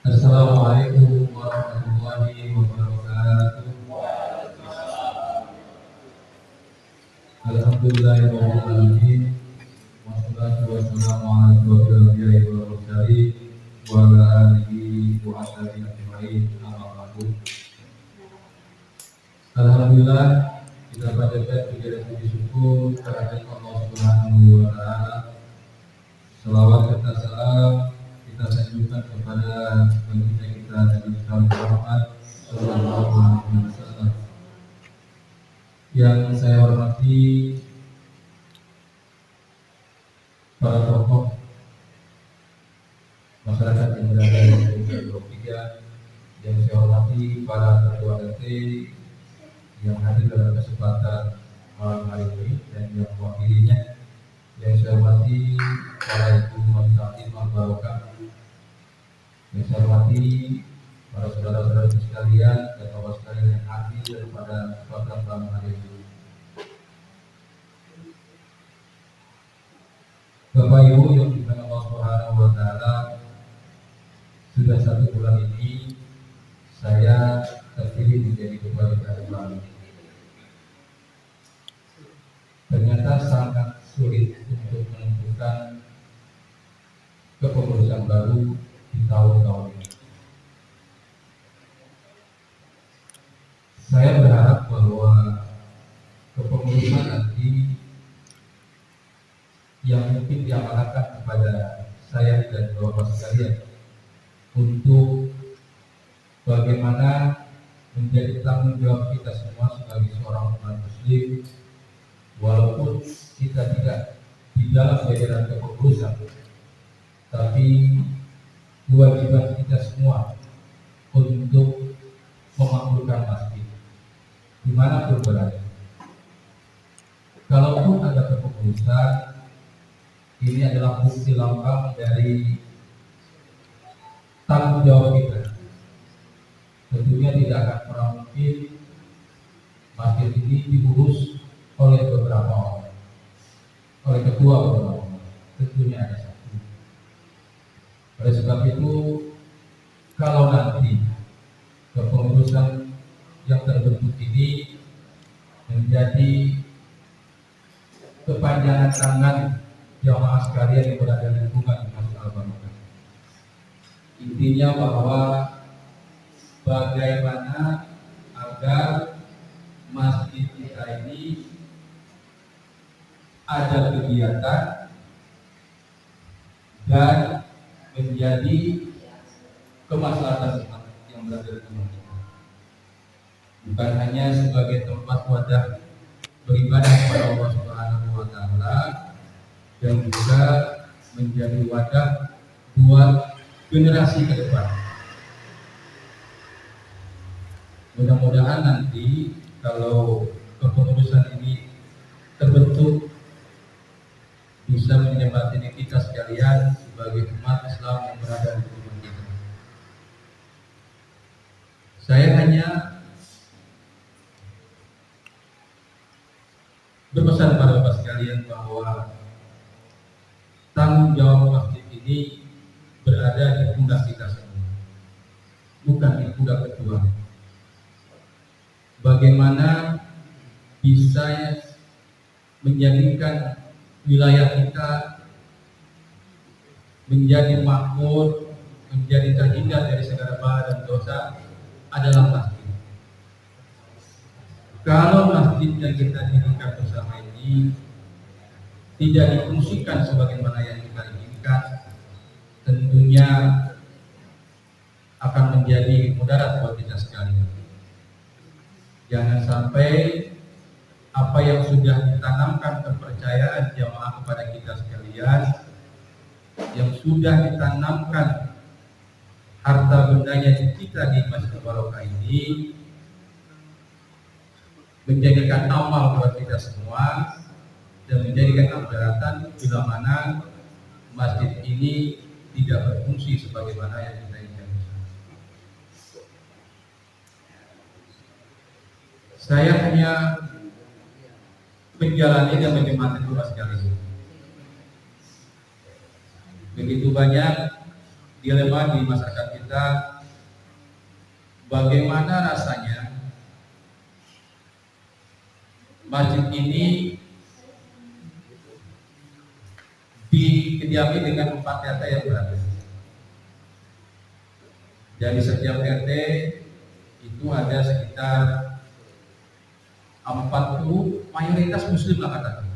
Assalamualaikum warahmatullahi wabarakatuh. Alhamdulillahirabbil alamin. Wassalatu wassalamu ala asyrofil anbiya'i wal mursalin wa ala alihi wa ashabihi ajmain. Amma ba'du. Alhamdulillah, kita panjatkan puji syukur kehadirat Allah Subhanahu wa taala. Selawat serta salam kita sanjungkan kepada baginda kita Nabi Muhammad sallallahu alaihi wasallam. Yang saya hormati para tokoh masyarakat yang berada di Blok 3, yang saya hormati para ketua RT yang hadir dalam kesempatan malam hari ini dan yang mewakilinya, yang saya hormati para ibu Masyarakat Barokah, yang saya hormati para saudara-saudara sekalian dan bapak sekalian yang hadir pada kesempatan malam hari ini. Bapak Ibu yang dimuliakan Allah Subhanahu wa taala, sudah 1 bulan ini saya terpilih menjadi ketua DPR RI. Ternyata sangat sulit untuk menentukan kepengurusan baru di tahun-tahun ini. Saya berharap bahwa kepengurusan nanti yang mungkin diamanahkan kepada saya dan bapak sekalian untuk bagaimana menjadi tanggung jawab kita semua sebagai seorang umat muslim, walaupun kita tidak di dalam jajaran kepengurusan, tapi kewajiban kita semua untuk memakmurkan masjid dimanapun berada. Kalaupun ada kepengurusan, ini adalah bukti lambang dari tanggung jawab kita. Tentunya tidak akan pernah mungkin masjid ini diurus oleh beberapa orang, oleh ketua beberapa orang. Tentunya ada satu. Oleh sebab itu, kalau nanti kepengurusan yang terbentuk ini menjadi kepanjangan tangan jamaah sekalian yang berada di lingkungan Masjid Al-Barokah. Intinya bahwa bagaimana agar masjid kita ini ada kegiatan dan menjadi kemaslahatan umat yang berada di lingkungan kita. Bukan hanya sebagai tempat wadah beribadah kepada Allah Subhanahu wa taala, dan juga menjadi wadah buat generasi ke depan. Mudah-mudahan nanti kalau kepengurusan ini terbentuk bisa menjembatani kita sekalian sebagai umat Islam yang berada di lingkungan kita. Saya hanya berpesan pada bapak sekalian bahwa tanggung jawab masjid ini berada di pundak kita semua, bukan di pundak ketua. Bagaimana bisa menjadikan wilayah kita menjadi makmur, menjadi terhindar dari segala bala dan dosa adalah masjid. Kalau masjid yang kita dirikan bersama ini tidak difungsikan sebagaimana yang kita inginkan, tentunya akan menjadi mudarat buat kita sekalian. Jangan sampai apa yang sudah ditanamkan kepercayaan jamaah kepada kita sekalian, yang sudah ditanamkan harta bendanya kita di Masjid Barokah ini, menjadikan amal buat kita semua dan menjadikan keberatan bila mana masjid ini tidak berfungsi sebagaimana yang kita inginkan. Saya hanya menjalani dan menikmati tugas sekali. Begitu banyak dilema di masyarakat kita, bagaimana rasanya masjid ini dikediami dengan 4 RT yang berada. Dari setiap RT itu ada sekitar 40, mayoritas muslim lah katakan.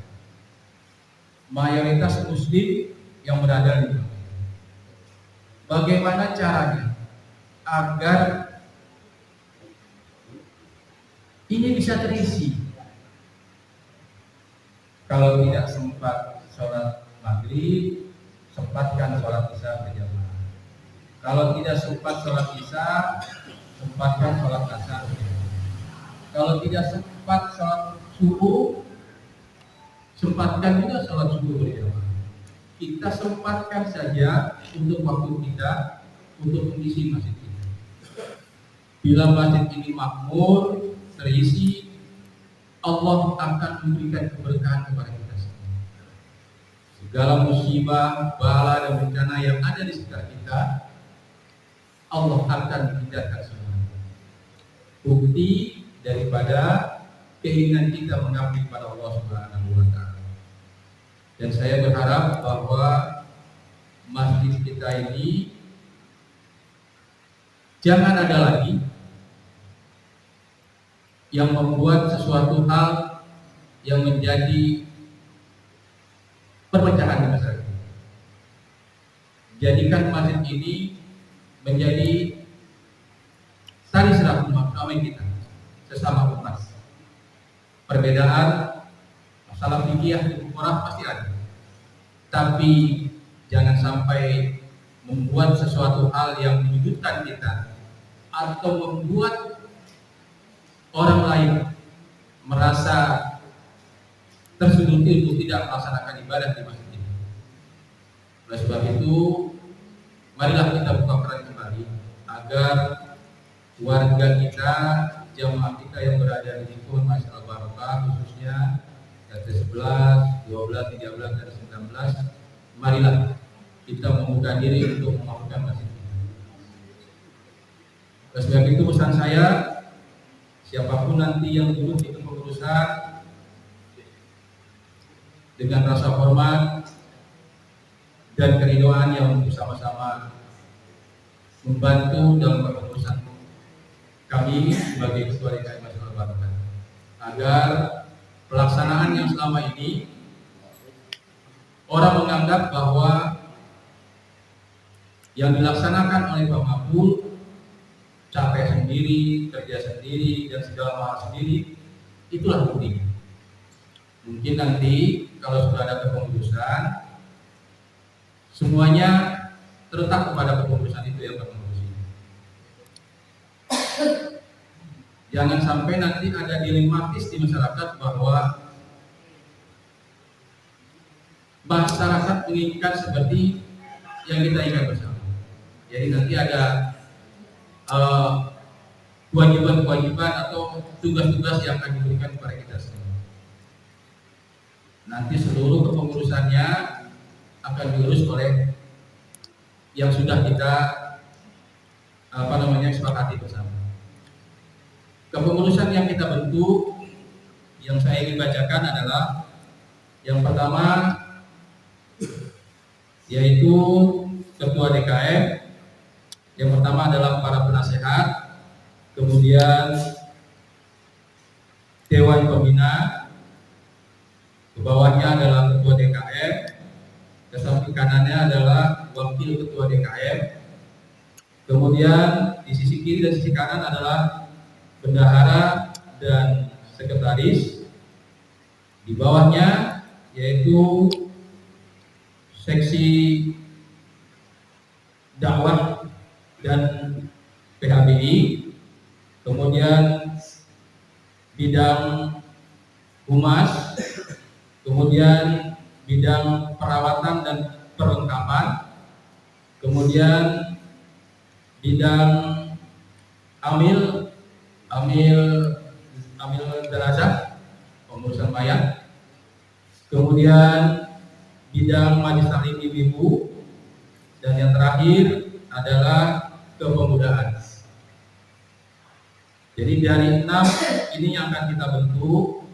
Mayoritas muslim yang berada di sana. Bagaimana caranya agar ini bisa terisi? Kalau tidak sempat sholat maghrib, sempatkan sholat isya berjamaah. Kalau tidak sempat sholat isya, sempatkan sholat asar. Kalau tidak sempat sholat subuh, sempatkan juga sholat subuh berjamaah. Kita sempatkan saja untuk waktu kita untuk mengisi masjid ini. Bila masjid ini makmur, terisi, Allah akan memberikan keberkahan kepada kita semua. Segala musibah, bala dan bencana yang ada di sekitar kita, Allah akan hindarkan semua. Bukti daripada keinginan kita mengabdi kepada Allah Subhanahu wa Ta'ala. Dan saya berharap bahwa masjid kita ini jangan ada lagi yang membuat sesuatu hal yang menjadi perpecahan di masyarakat. Jadikan masjid ini menjadi tali silaturahmi kita sesama umat. Perbedaan masalah fikih di orang pasti ada, tapi jangan sampai membuat sesuatu hal yang menyudutkan kita atau membuat orang lain merasa tersuduti untuk tidak melaksanakan ibadah di masjid ini. Oleh sebab itu, marilah kita buka keran kembali agar warga kita, jamaah kita yang berada di lingkungan Masjid Al-Barokah, khususnya RT 11, 12, 13, dan 19, marilah kita membuka diri untuk memakmurkan masjid ini. Oleh sebab itu pesan saya, siapapun nanti yang duduk di kepengurusan, dengan rasa hormat dan keridoan yang bersama-sama membantu dalam kepengurusan kami sebagai ketua DKM Masjid Al-Barokah, agar pelaksanaan yang selama ini orang menganggap bahwa yang dilaksanakan oleh Pak Mabul capek sendiri, kerja sendiri, dan segala hal sendiri, itulah bukti. Mungkin nanti kalau sudah ada kepengurusan, semuanya terletak kepada kepengurusan itu yang berpengurusi. Jangan sampai nanti ada dilematis di masyarakat bahwa masyarakat menginginkan seperti yang kita inginkan bersama. Jadi nanti ada kewajiban-kewajiban atau tugas-tugas yang akan diberikan kepada kita semua. Nanti seluruh kepengurusannya akan diurus oleh yang sudah kita sepakati bersama. Kepengurusan yang kita bentuk, yang saya ingin bacakan adalah yang pertama, yaitu Ketua DKM. Yang pertama adalah para penasehat, kemudian Dewan Pembina, ke bawahnya adalah Ketua DKM, ke samping kanannya adalah Wakil Ketua DKM, kemudian di sisi kiri dan sisi kanan adalah Bendahara dan Sekretaris, di bawahnya yaitu Seksi Dakwah dan PHBI, kemudian bidang humas, kemudian bidang perawatan dan perlengkapan, kemudian bidang amil jenazah, pengurusan mayat, kemudian bidang majlis taklim ibu-ibu, dan yang terakhir adalah kepemudaan. Jadi dari 6 ini yang akan kita bentuk.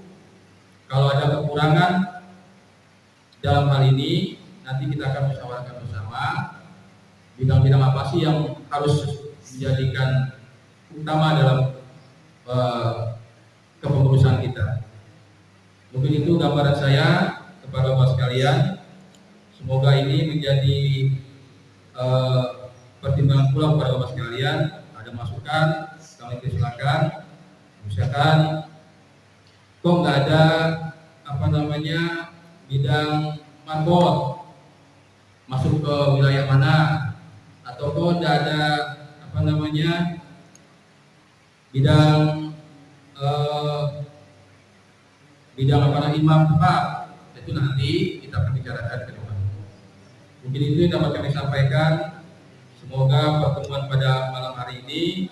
Kalau ada kekurangan dalam hal ini, nanti kita akan musyawarahkan bersama bidang-bidang apa sih yang harus dijadikan utama dalam kepengurusan kita. Mungkin itu gambaran saya kepada Bapak sekalian. Semoga ini menjadi pertimbangan pula kepada Bapak sekalian. Ada masukan, kami persilakan. Misalkan kok nggak ada bidang marbot masuk ke wilayah mana, atau kok nggak ada bidang imam tetap. Itu nanti kita akan bicarakan ke depan. Mungkin itu yang dapat kami sampaikan. Semoga pertemuan pada malam hari ini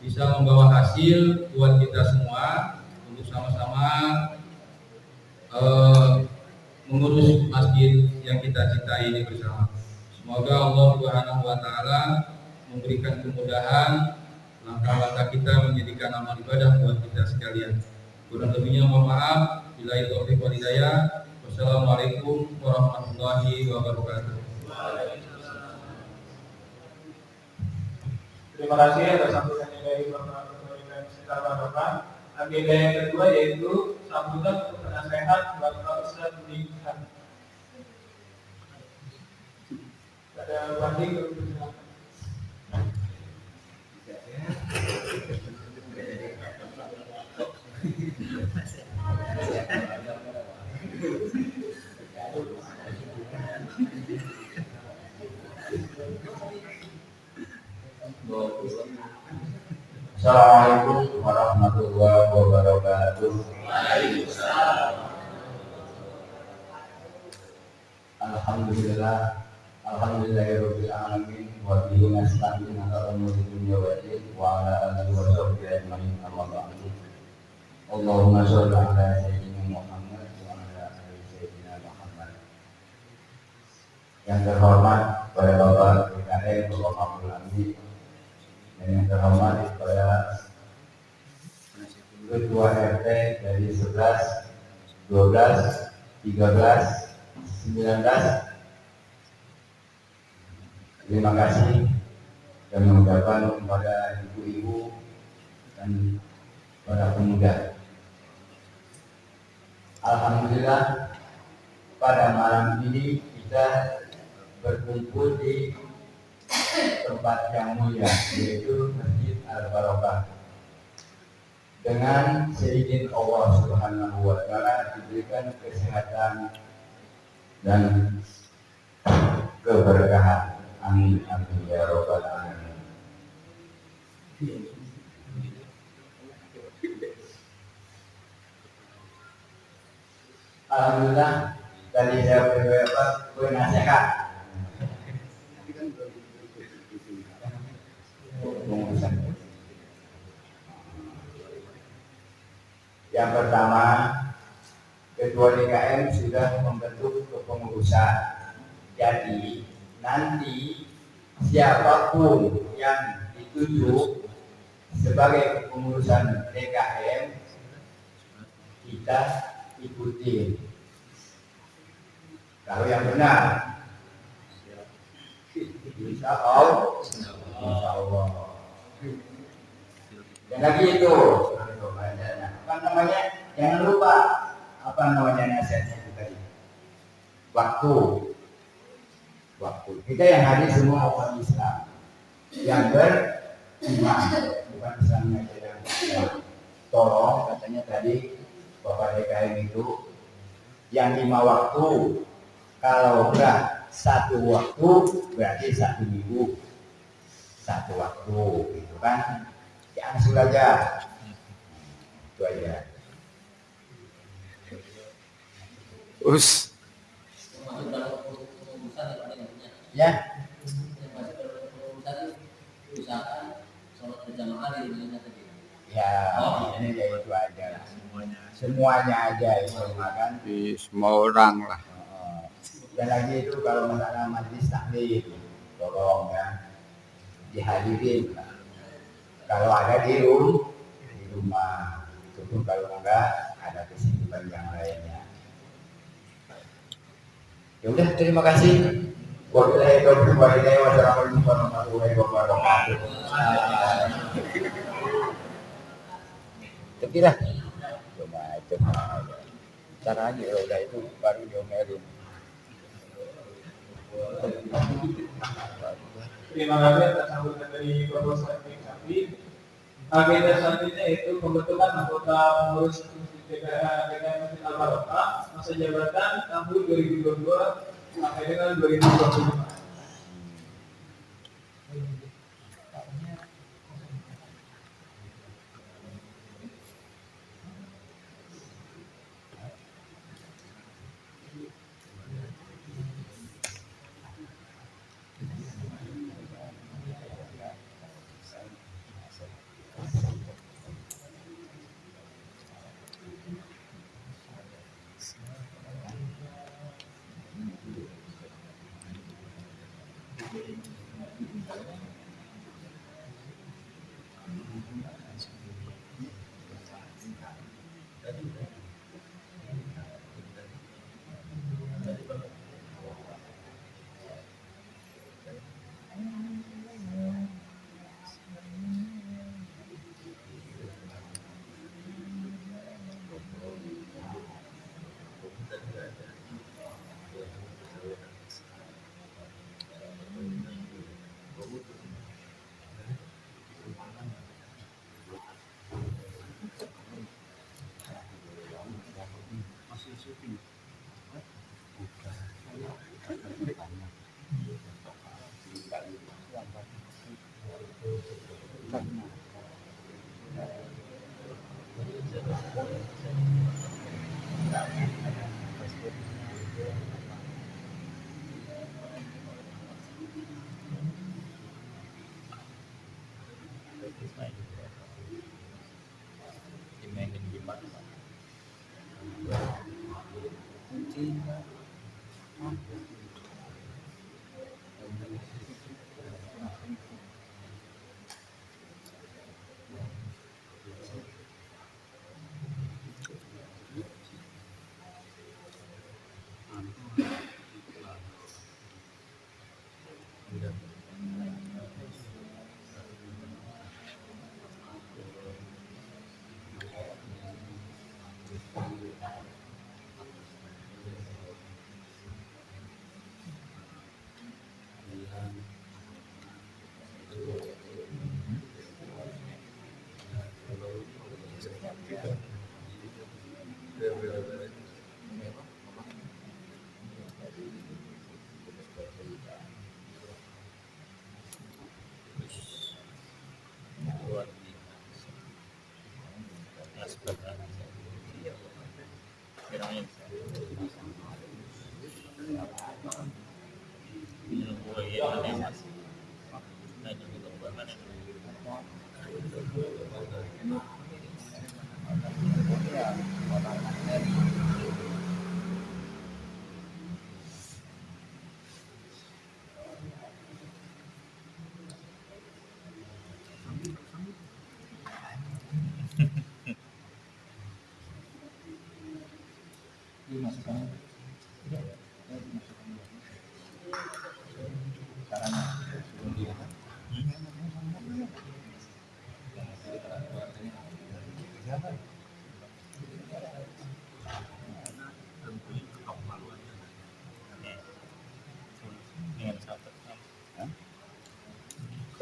bisa membawa hasil buat kita semua untuk sama-sama mengurus masjid yang kita cintai ini bersama. Semoga Allah Subhanahu wa taala memberikan kemudahan langkah-langkah kita menjadikan amal ibadah buat kita sekalian. Kurang lebihnya mohon maaf. Billahi taufiq wal hidayah. Wassalamualaikum warahmatullahi wabarakatuh. Terima kasih atas sambutannya dari Bapak Ketua Sekitar Bapak. Agenda yang kedua yaitu sambutan untuk penasehat Bapak Ustadz Budi. Ada banding berbicara. Assalamualaikum warahmatullahi wabarakatuh. Alhamdulillahirabbil alamin wa bihi nasta'in ala umuri dunya wa din wa ala alihi wa sahbihi ajmain amma ba'du. Allahumma shalli ala sayyidina Muhammad wa ala ali sayyidina Muhammad. Yang terhormat pada Bapak PKN Bapak Abdul Hamid, dan yang terhormat kepada Ketua RT dari 11, 12, 13, 19. Terima kasih kami mengucapkan kepada ibu-ibu dan para pemuda. Alhamdulillah pada malam ini kita berkumpul di tempat yang mulia, yaitu Masjid Al-Barokah. Dengan seizin Allah Subhanahu wa taala diberikan kesehatan dan keberkahan. Amin amin ya rabbal alamin. Alhamdulillah tadi saya beri nasihat. Yang pertama, Ketua DKM sudah membentuk kepengurusan. Jadi nanti siapapun yang ditunjuk sebagai kepengurusan DKM kita ikuti. Kalau yang benar, insya Allah. Dan lagi itu, jangan lupa nasihatnya itu tadi. Waktu. Kita yang hadir semua orang Islam yang beriman, bukan Islamnya yang tolong katanya tadi Bapak DKM itu yang 5 waktu. Kalau udah 1 waktu berarti 1 minggu 1 waktu, gitu kan? Langsung aja. Itu aja. Ya. Ya, ini ya itu aja. Semuanya aja itu makan. Di semua orang lah. Dan lagi itu kalau masalah majlis taklim, tolong ya. dihadirin. Kalau ada di rumah, itu pun kalau enggak ada kesibukan yang lainnya. Ya udah, terima kasih. Wabillahi taufiq wal hidayah. Wassalamualaikum warahmatullahi wabarakatuh. Tapi lah, cuma cara aja udah itu baru diomelin. Terima kasih atas sambutan dari Bapak Sapi. Agenda selanjutnya itu pembentukan anggota pengurus DKM Masjid Al-Barokah masa jabatan tahun 2022 sampai dengan 2025.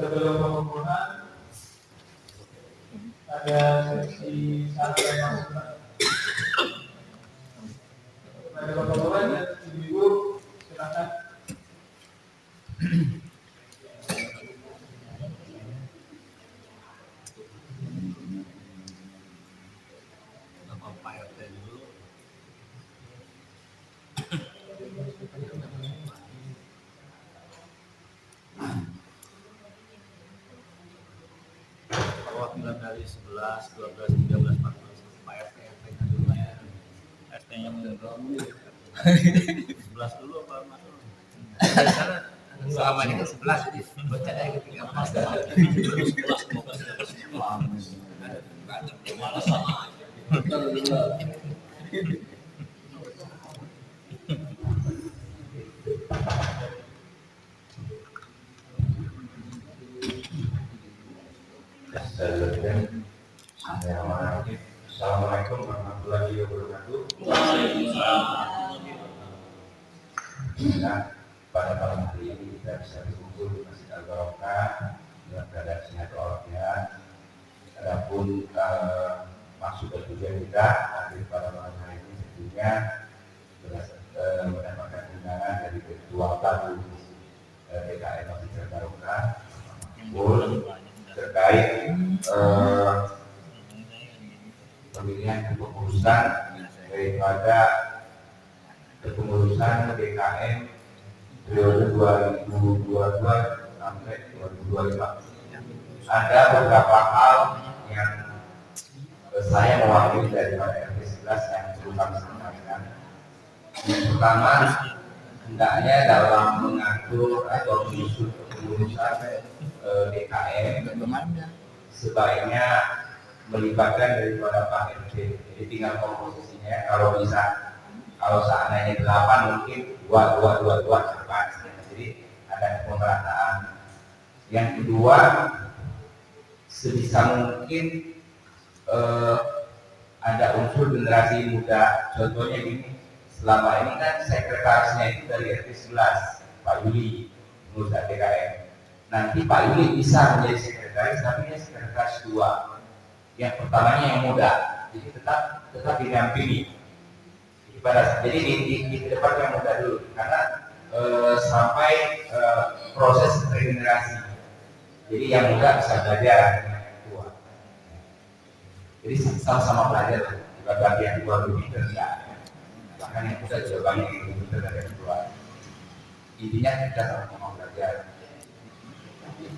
Sebelum pengumuman ada sesi santai masukan. Ada bapak-bapak dan ibu-ibu, silakan. Perwakilan dari 11, 12, 13, 14 Pak RT nya dulu ya. RT nya 11 dulu apa masuk? Selama ini kan 11 jadi bocah dari ketiga mas. Assalamualaikum warahmatullahi wabarakatuh. Nah, pada malam hari ini kita bisa berkumpul di Masjid Al-Barokah dalam keadaan sehat walafiat. Adapun maksud dan tujuan kita hadir pada malam hari ini tentunya mendapatkan undangan dari Ketua Baru DKM Masjid Al-Barokah terkait pemilihan kepengurusan daripada kepengurusan DKM periode 2022 sampai 2025. Ada beberapa hal yang saya mewakili daripada RT 11 yang perlu kami sampaikan. Yang pertama, hendaknya dalam mengatur atau menyusun kepengurusan DKM sebaiknya melibatkan daripada Pak RT. Jadi tinggal komposisinya, kalau bisa, kalau seandainya 8 mungkin 2 cepat. Jadi ada pemerataan. Yang kedua, sebisa mungkin ada unsur generasi muda. Contohnya gini, selama ini kan sekretarisnya itu dari RT 11, Pak Yuli, pengurus DKM. Nanti Pak Yuli bisa menjadi sekretaris, tapi dia sekretaris 2. Yang pertamanya yang muda, jadi tetap didampingi. Jadi di depan yang muda dulu, karena sampai proses regenerasi. Jadi yang muda bisa belajar dengan yang tua. Jadi sama-sama belajar, bukan bagi yang tua lebih pintar enggak. Bahkan yang muda juga banyak yang lebih pintar dari yang tua. Intinya kita sama-sama belajar.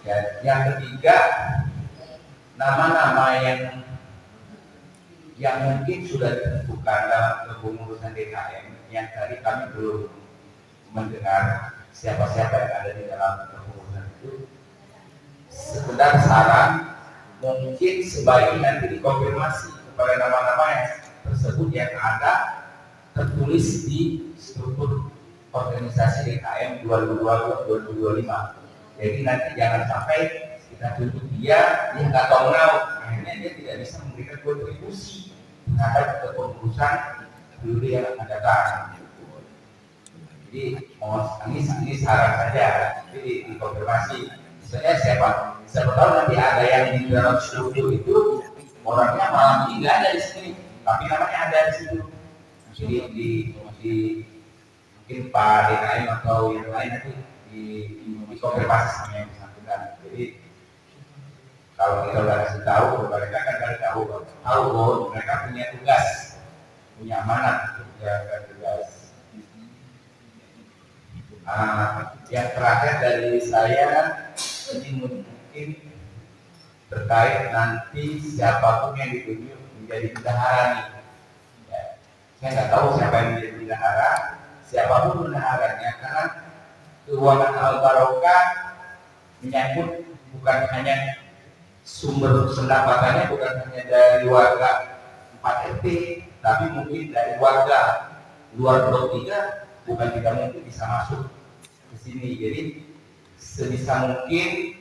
Dan yang ketiga, nama-nama yang mungkin sudah ditentukan dalam kepengurusan DKM yang tadi kami belum mendengar siapa-siapa yang ada di dalam kepengurusan itu. Sekedar saran, mungkin sebaiknya nanti dikonfirmasi kepada nama-nama yang tersebut yang ada tertulis di struktur organisasi DKM 2022-2025. Jadi nanti jangan sampai kita tuntut dia nggak tahu akhirnya dia tidak bisa memberikan kontribusi terhadap kepengurusan periode yang akan datang. Jadi ini saran saja, jadi dikonfirmasi. Misalnya siapa tahu nanti ada yang di dalam struktur itu orangnya malam ini nggak ada di sini, tapi namanya ada di situ. Jadi di mungkin Pak DKM atau yang lain nanti dikonfirmasi sama yang bersangkutan. Jadi kalau kita udah kasih tahu, mereka kan dari tahu mereka punya tugas, punya amanat untuk menjalankan tugas. Yang terakhir dari saya ini mungkin terkait nanti siapapun yang ditunjuk menjadi bendahara nih. Ya, saya nggak tahu siapa yang menjadi bendahara, siapapun bendaharanya, karena keuangan Al-Barokah menyangkut bukan hanya sumber pendapatannya bukan hanya dari warga 4 RT, tapi mungkin dari warga luar Blok 3 bukan tidak mungkin bisa masuk ke sini. Jadi sebisa mungkin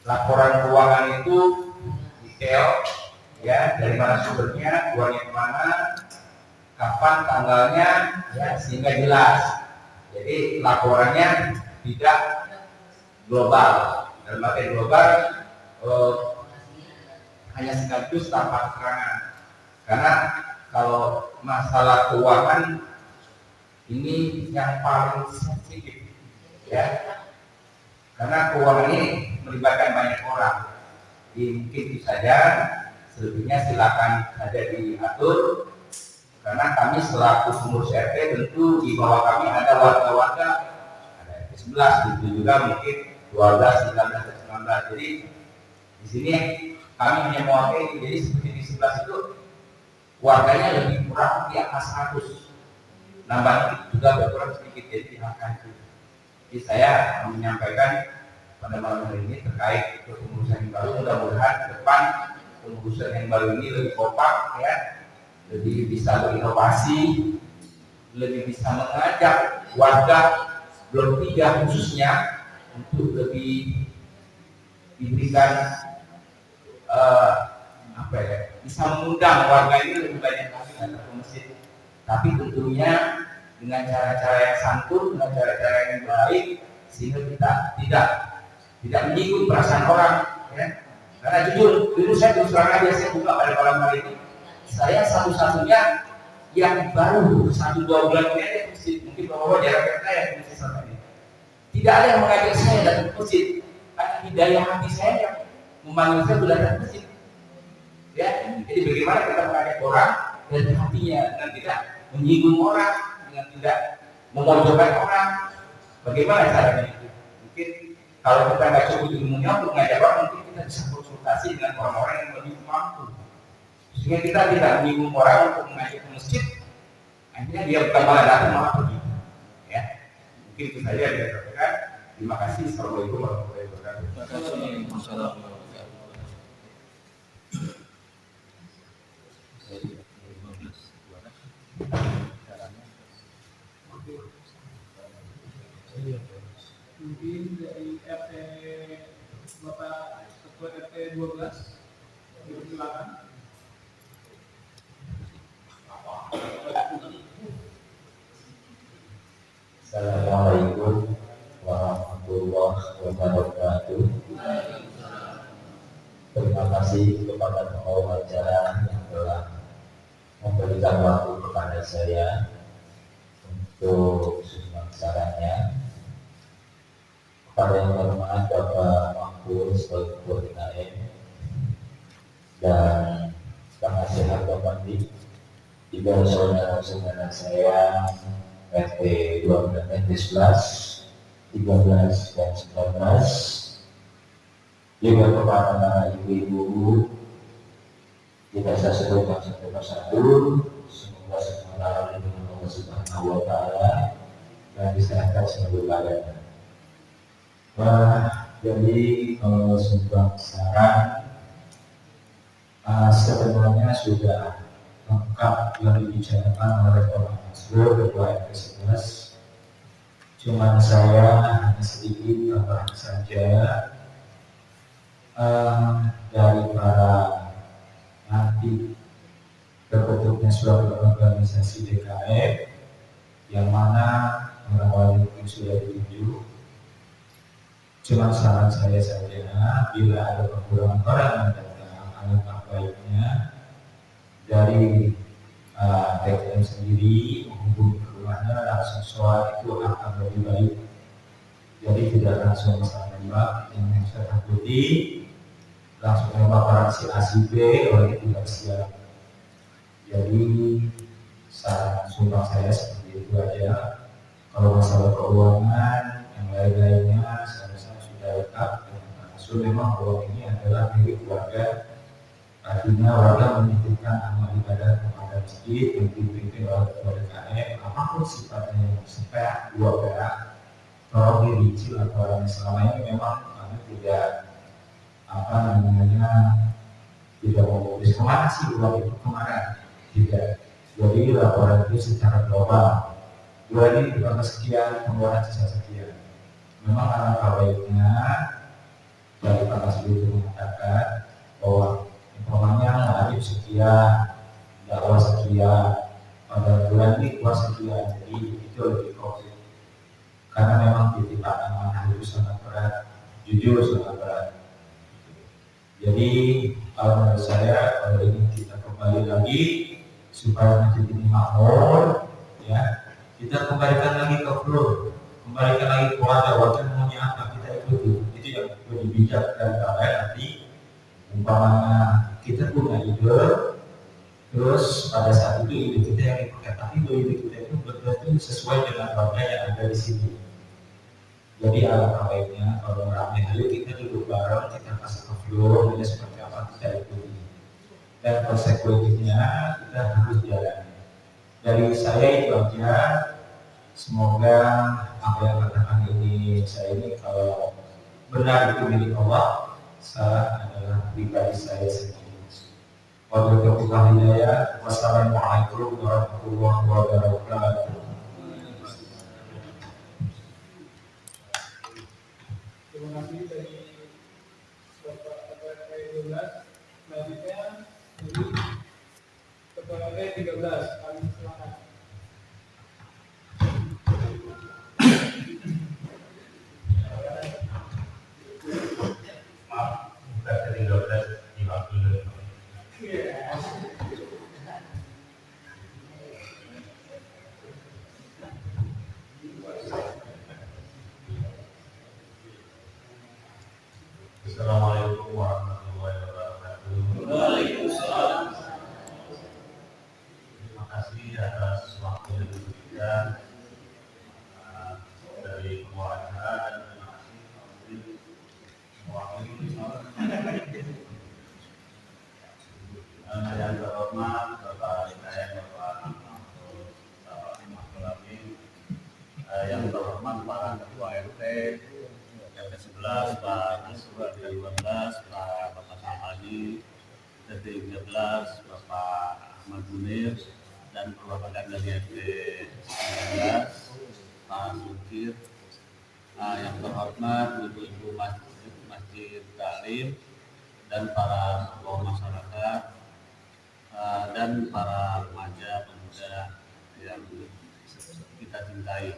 laporan keuangan itu detail, ya, dari mana sumbernya, uangnya kemana, kapan tanggalnya, ya, sehingga jelas. Jadi laporannya tidak global. Dalam arti global hanya sekaligus tanpa keterangan. Karena kalau masalah keuangan ini yang paling sensitif, ya. Karena keuangan ini melibatkan banyak orang. Jadi mungkin itu saja, selebihnya silakan saja diatur. Karena kami selaku pengurus RT tentu di bawah kami ada warga-warga, ada RT 11, itu juga mungkin 12, 13, dan 19. Jadi di sini kami hanya mewakili. Jadi seperti di 11 itu warganya lebih kurang di atas 100. Nambah juga berkurang sedikit, jadi di angka itu. Jadi saya menyampaikan pada malam hari ini terkait kepengurusan yang baru. Mudah-mudahan ke depan kepengurusan yang baru ini lebih kompak, ya, lebih bisa berinovasi, lebih bisa mengajak warga Blok 3 khususnya untuk lebih diberikan bisa mengundang warga ini lebih banyak lagi datang ke masjid. Tapi tentunya dengan cara-cara yang santun, dengan cara-cara yang baik, sehingga kita tidak menyinggung perasaan orang, ya. Karena jujur, dulu saya terus terang aja, saya buka pada malam hari ini, saya satu-satunya yang baru 1-2 bulan ini ada di masjid. Mungkin bapak-bapak jaraknya saya di masjid sama ini. Tidak ada yang mengajak saya datang ke masjid, karena hidayah hati saya yang memanggil saya sudah datang ke masjid. Ya, jadi bagaimana kita mengajak orang dari hatinya dengan tidak menyinggung orang, dengan tidak memojokkan orang. Bagaimana caranya itu? Mungkin kalau kita nggak cukup ilmunya untuk mengajak orang, mungkin kita bisa konsultasi dengan orang-orang yang lebih mampu. Sehingga kita tidak menyinggung orang untuk mengajak ke masjid, akhirnya dia bukan malah datang, malah pergi. Ya, mungkin itu saja yang saya sampaikan. Terima kasih. Assalamualaikum warahmatullahi wabarakatuh. Terima kasih. Mungkin dari RT Bapak Ketua RT 12 silakan. Assalamualaikum warahmatullahi wabarakatuh. Terima kasih kepada pembawa acara yang telah memberikan waktu kepada saya untuk susunan sarannya. Kepada yang hormat Bapak Mahfud sebagai Ketua DKM dan penasihat Bapak Di, juga saudara-saudara saya RT 12, RT 11, 13 dan 19, juga kepada ibu-ibu tidak saya sebutkan satu persatu. Semoga semuanya dengan Allah Subhanahu wa Ta'ala dan disehatkan seluruh badannya. Jadi kalau sumbang saran sebenarnya sudah lengkap yang dibicarakan oleh Bapak Masrur Ketua RT 11. Cuman saya hanya sedikit tambahan saja dari para nanti terbentuknya suatu organisasi DKM yang mana orang-orang itu sudah ditunjuk. Cuma saran saya saja, bila ada kekurangan orang yang datang, alangkah baiknya dari DKM sendiri menghubungi ke rumahnya langsung soal itu akan lebih baik. Jadi tidak langsung menembak yang saya takuti, langsung menembak orang si A si B, orang itu tidak siap. Jadi saran sumbang saya seperti itu aja. Kalau masalah keuangan yang lain-lainnya saya lengkap. Maksud memang bahwa ini adalah milik warga, artinya warga menitipkan amal ibadah kepada masjid yang dipimpin oleh Ketua DKM, apapun sifatnya, sampai dua perak, tolong diricil atau orang selama ini memang kami tidak tidak memutus kemana sih uang itu kemana, tidak. Jadi laporan itu secara global, dua ini berapa sekian, pengeluaran sisa sekian. Memang alangkah baiknya dari Pak Kasbi itu mengatakan bahwa informasinya wajib sekian, dakwah sekian, pada bulan ini kuas sekian, jadi itu lebih konkret. Karena memang titipan amanah itu sangat berat, jujur sangat berat. Jadi kalau menurut saya kalau ini kita kembali lagi supaya masjid ini makmur, ya kita kembalikan lagi ke flow. Kembalikan lagi ke warga maunya apa kita ikuti. Itu yang lebih bijak dan baik. Nanti umpamanya kita punya ide, terus pada saat itu ide kita yang dipakai, tapi ide kita itu betul-betul sesuai dengan warga yang ada di sini. Jadi alangkah baiknya kalau ramai ayo kita duduk bareng, kita kasih ke flow, ini seperti apa kita ikuti. Dan konsekuensinya kita harus jalani. Dari saya itu aja. Semoga apa yang katakan ini saya ini kalau benar itu milik Allah, salah adalah pribadi saya sendiri. Wabillahi hidayah. Wassalamualaikum warahmatullahi wabarakatuh. Terima kasih dari Bapak Ketua RT 12. Selanjutnya dari Ketua RT 13. Kami silakan. Maaf, bukan dari 12 diwakili. Assalamualaikum warahmatullahi wabarakatuh. Waalaikumsalam. Terima kasih atas waktu yang diberikan dari penguasa dan terima kasih mewakili yang terhormat Bapak DKM, Bapak Mahfud Amin, yang terhormat para ketua RT yang ke-11, Pak Nasrul, ke-12, Pak Bapak Samadi, ke-13, Bapak Ahmad Munir, dan perwakilan dari RT 19, Pak Sukir, yang terhormat ibu-ibu masjid Taklim, dan para tokoh masyarakat, dan para remaja pemuda yang kita cintai.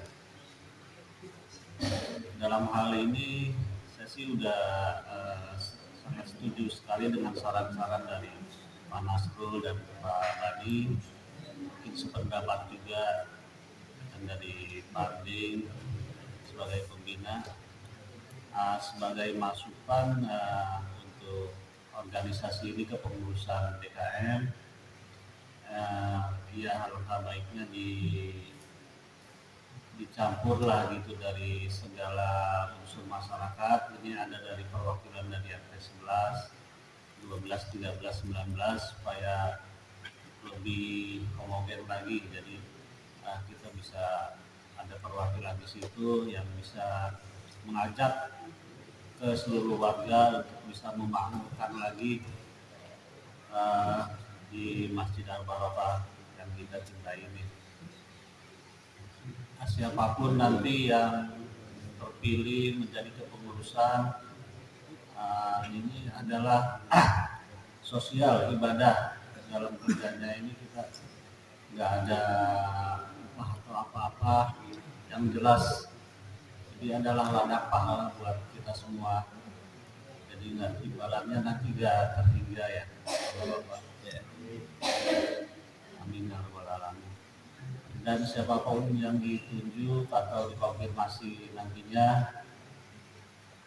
Dalam hal ini saya sih udah sangat setuju sekali dengan saran-saran dari Pak Nasrul dan Pak Bani, mungkin sependapat juga dan dari Pak Ding sebagai pembina, sebagai masukan untuk organisasi ini ke pengurusan DKM. Ya alangkah baiknya dicampur lah gitu dari segala unsur masyarakat. Ini ada dari perwakilan dari RT 11, 12, 13, 19 supaya lebih homogen lagi. Jadi kita bisa ada perwakilan di situ yang bisa mengajak ke seluruh warga untuk bisa memakmurkan lagi di Masjid Al-Barokah yang kita cintai ini. Siapapun nanti yang terpilih menjadi kepengurusan, ini adalah sosial ibadah. Dalam kerjanya ini kita nggak ada upah atau apa-apa, yang jelas jadi adalah ladang pahala buat kita semua. Jadi nanti imbalannya nanti nggak terhingga ya. Amin ya rabbal alamin. Dan siapapun yang ditunjuk atau dikonfirmasi nantinya,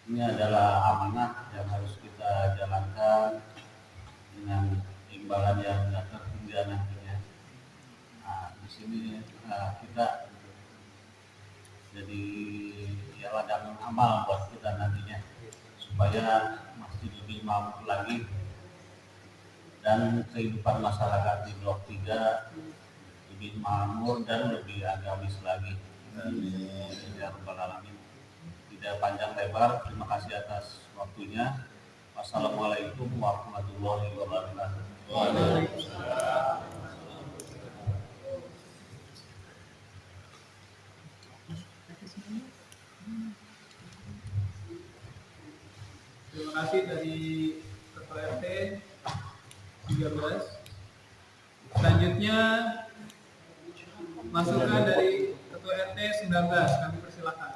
ini adalah amanah yang harus kita jalankan dengan imbalan yang tidak terhingga nantinya. Di sini kita jadi ya ladang amal buat kita nantinya supaya masjid lebih makmur lagi dan kehidupan masyarakat di Blok 3 lebih makmur dan lebih agamis lagi. Ya rabbal alamin. Tidak panjang lebar, terima kasih atas waktunya. Wassalamualaikum warahmatullahi wabarakatuh. Waalaikumsalam. Terima kasih dari Ketua RT 13. Selanjutnya masukan dari Ketua RT 19, kami persilakan.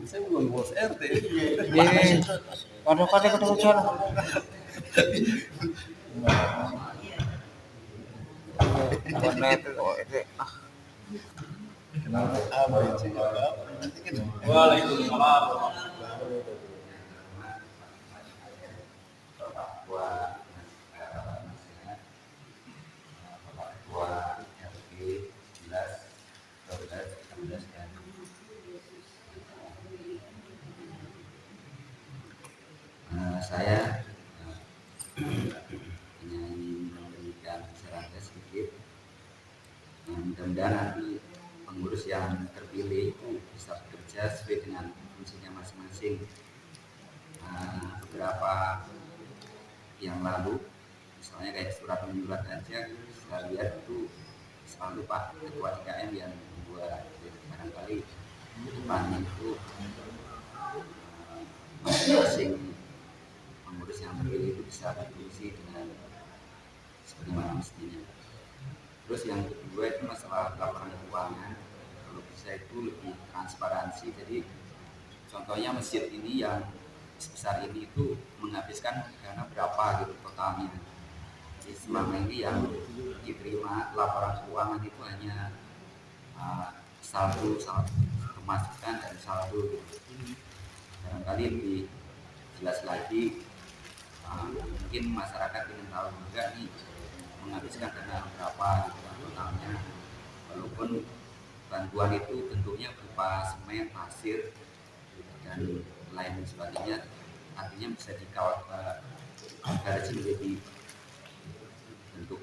Saya belum bos RT. Kadang-kadang ketemu jalan. Waalaikumsalam. Saya mudah-mudahan nanti pengurus yang terpilih itu bisa bekerja sesuai dengan fungsinya masing-masing. Beberapa yang lalu misalnya kayak surat menyurat aja saya lihat itu selalu Pak Ketua IKM yang membuat, barangkali ke depannya itu masing-masing pengurus yang terpilih itu bisa berfungsi dengan sebagaimana mestinya. Terus yang kedua itu masalah laporan keuangan, kalau bisa itu lebih transparansi. Jadi contohnya masjid ini yang sebesar ini itu menghabiskan dana berapa gitu totalnya. Jadi selama ini yang diterima laporan keuangan itu hanya saldo pemasukan dan saldo gitu. Barangkali lebih jelas lagi, mungkin masyarakat ingin tahu juga nih menghabiskan dana berapa gitu totalnya, walaupun bantuan itu bentuknya berupa semen, pasir dan lain sebagainya, artinya bisa dikawal garis menjadi bentuk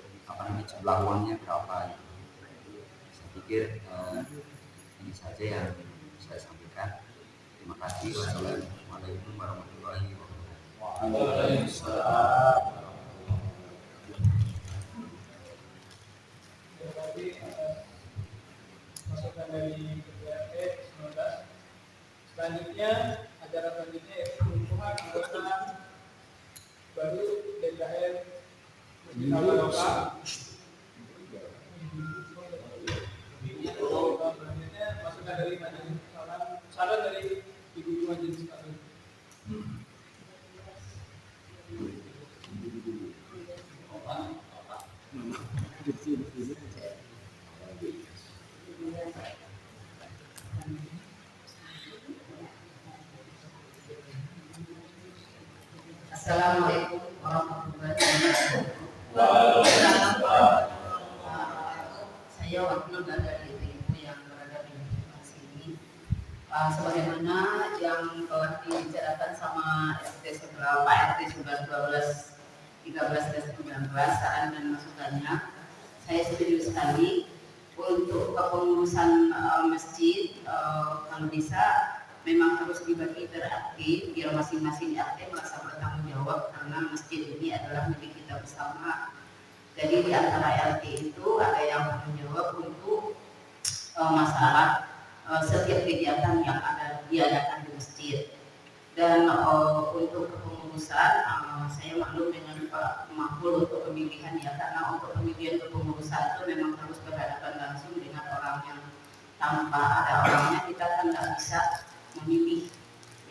jumlah uangnya berapa gitu. Saya pikir ini saja yang saya sampaikan. Terima kasih. Wassalamualaikum warahmatullahi wabarakatuh. Masukan dari DPRD 19. Selanjutnya acara selanjutnya yaitu pengukuhan anggota baru DKM Masjid Al-Barokah. Selanjutnya masukan dari majelis saran dari Ibu Majelis Taklim. Assalamualaikum warahmatullahi wabarakatuh. Saya wakil dari ibu yang berada di sini. Sebagaimana yang telah dibicarakan sama RT sebelah Pak RT 11, 12, 13 dan 19 saran dan masukannya, saya setuju sekali untuk kepengurusan masjid. Kalau bisa memang harus dibagi berarti biar masing-masing RT merasa bertanggung jawab, karena masjid ini adalah milik kita bersama. Jadi di antara RT itu ada yang bertanggung jawab untuk masalah setiap kegiatan yang ada diadakan di masjid. Dan untuk kepengurusan saya maklum dengan Pak Makmul untuk pemilihan ya, karena untuk pemilihan kepengurusan itu memang harus berhadapan langsung dengan orang yang tanpa ada orangnya kita kan tidak bisa memilih,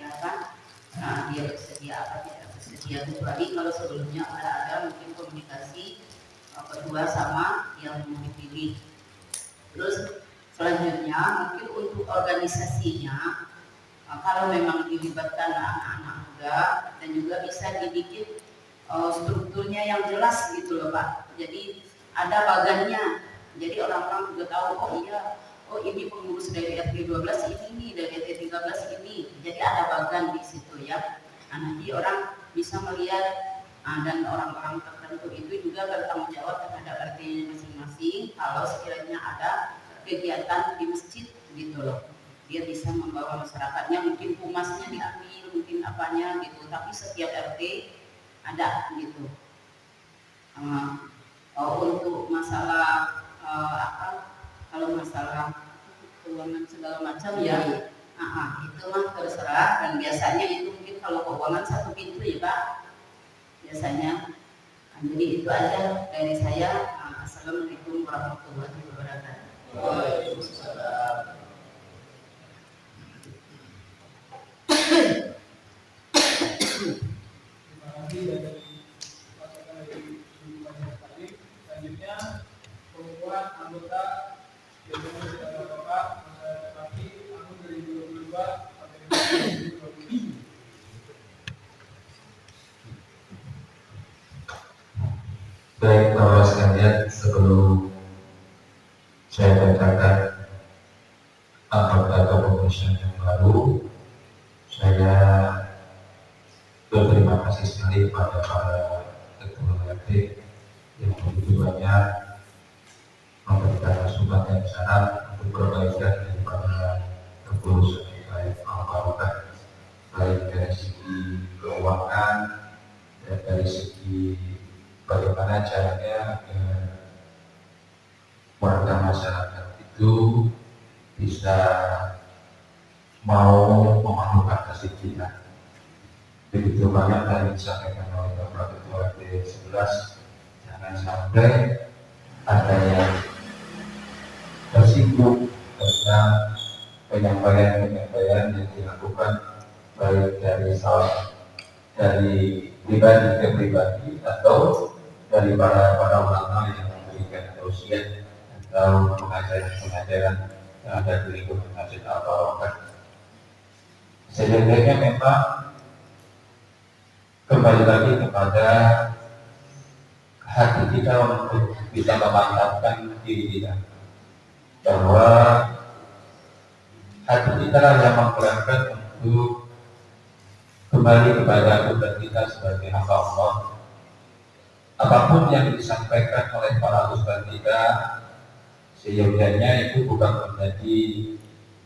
ya kan? Nah, dia bersedia apa tidak bersedia, kecuali kalau sebelumnya ada mungkin komunikasi kedua sama yang mau dipilih. Terus selanjutnya mungkin untuk organisasinya, kalau memang dilibatkan anak-anak muda dan juga bisa dibikin strukturnya yang jelas gitu loh Pak. Jadi ada bagannya, jadi orang-orang juga tahu oh iya, oh ini pengurus dari RT 12 ini, dari RT 13 ini. Jadi ada bagan di situ ya. Nah, nanti orang bisa melihat dan orang-orang tertentu itu juga bertanggung jawab terhadap RT masing-masing kalau sekiranya ada kegiatan di masjid gitu loh. Dia bisa membawa masyarakatnya, mungkin humasnya diambil, mungkin apanya gitu. Tapi setiap RT ada gitu. Untuk masalah kalau masalah keuangan segala macam ya, itu mah terserah. Dan biasanya itu mungkin kalau keuangan satu pintu ya Pak, biasanya. Jadi itu aja dari saya. Assalamualaikum warahmatullahi wabarakatuh. Waalaikumsalam. Terima kasih dari masukan dari Ibu Majelis Taklim. Selanjutnya pengukuhan anggota DPRD Masjid Al-Barokah masa bakti tahun 2022 sampai 2020. Baik Bapak sekalian, sebelum saya bacakan anggota kepengurusan yang baru, saya berterima kasih sekali kepada para ketua RT yang begitu banyak memberikan masukan sebagai syarat untuk perbaikan daripada keputusan baik al-barokah, baik dari segi keuangan dan dari segi bagaimana caranya warga masyarakat itu bisa mau memaklumkan nasib kita. Begitu banyak yang disampaikan oleh Bapak Ketua RT 11, jangan sampai ada yang tersinggung tentang penyampaian yang dilakukan baik dari pribadi ke pribadi atau dari para ulama yang memberikan tausiah atau pengajaran yang ada di lingkungan Masjid Al-Barokah. Sebenarnya memang kembali lagi kepada hati kita untuk bisa memantapkan diri kita, bahwa hati kita yang menggerakkan untuk kembali kepada Tuhan kita sebagai hamba Allah. Apapun yang disampaikan oleh para ustaz kita, seyogyanya itu bukan menjadi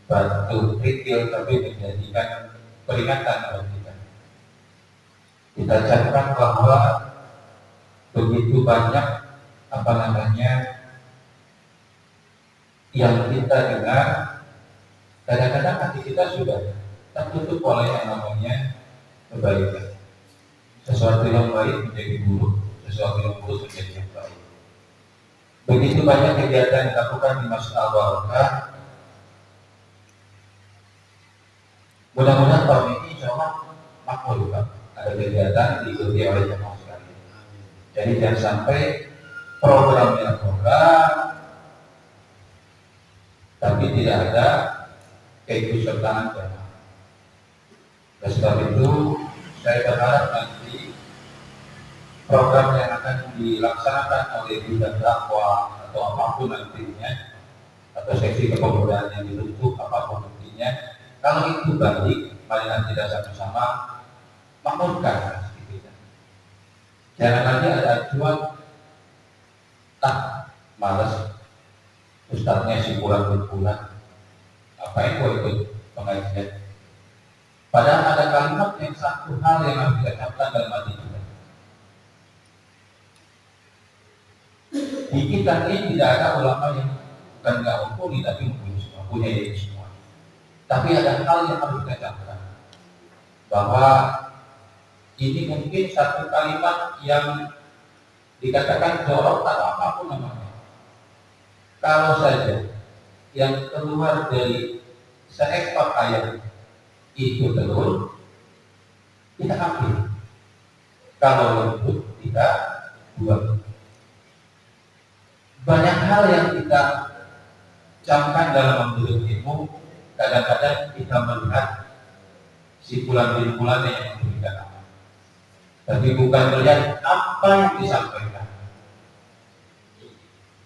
batu kerikil, tapi menjadikan peringatan bagi kita. Kita catat bahwa begitu banyak yang kita dengar, kadang-kadang hati kita sudah tertutup oleh yang namanya kebaikan. Sesuatu yang baik menjadi buruk, sesuatu yang buruk menjadi yang baik. Begitu banyak kegiatan yang dilakukan di Masjid Al-Barokah. Mudah-mudahan tahun ini insya Allah makmur juga. Ada kegiatan diikuti oleh jemaah sekalian. Jadi jangan sampai programnya program, tapi tidak ada keikutsertaan jemaah. Oleh sebab itu, saya berharap nanti program yang akan dilaksanakan oleh bidang dakwah atau apapun nantinya, atau seksi kepemudaan yang dibentuk apapun nantinya, kalau itu baik, mari nanti kita sama-sama makmurkan kita. Jangan nanti ada acuan, malas, ustadznya si pulang-pulang, ngapain gua ikut pengajian? Padahal ada kalimat yang satu hal yang harus kita catat dalam hati kita. Di kita ini tidak ada ulama yang bukan nggak mumpuni, tapi mumpuni semua, punya ini semua. Tapi ada hal yang harus kita catat, bahwa ini mungkin satu kalimat yang dikatakan jorok atau apapun namanya. Kalau saja yang keluar dari seekor ayam itu telur, kita ambil. Kalau lembut, kita buang. Banyak hal yang kita camkan dalam menuntut ilmu, kadang-kadang kita melihat simpulan-simpulan yang memberikan apa. Tapi bukan melihat apa yang disampaikan.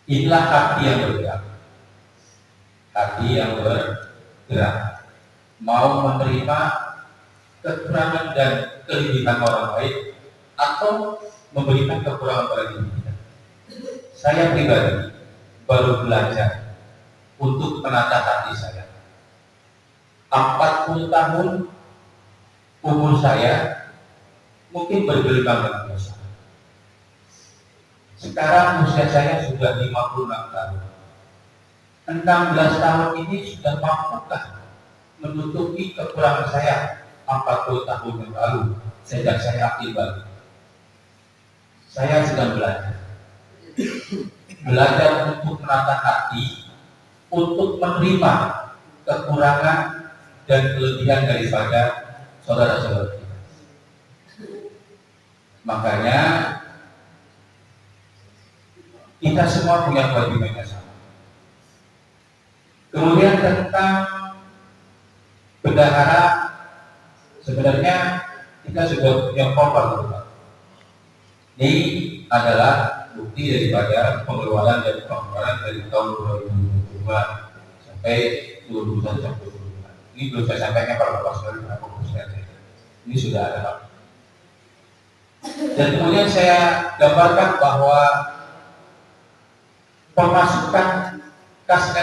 Inilah hati yang bergerak. Hati yang bergerak. Mau menerima kekurangan dan kelebihan orang lain atau memberikan kekurangan pada diri kita. Saya pribadi baru belajar untuk menata hati saya. 40 tahun umur saya mungkin bergelimang dengan dosa. Sekarang usia saya sudah 56 tahun. 16 tahun ini sudah mampukah menutupi kekurangan saya 40 tahun yang lalu sejak saya aktif balik. Saya sedang belajar untuk menata hati, untuk menerima kekurangan dan kelebihan daripada saudara-saudara kita. Makanya kita semua punya kewajiban yang sama. Kemudian tentang bendahara, sebenarnya kita sudah punya koper. Ini adalah bukti daripada pengeluaran dari tahun 2022 sampai 2021. Ini belum saya sampaikan pada Bapak sekali berapa persen. Ini sudah ada Pak. Dan kemudian saya gambarkan bahwa pemasukan kas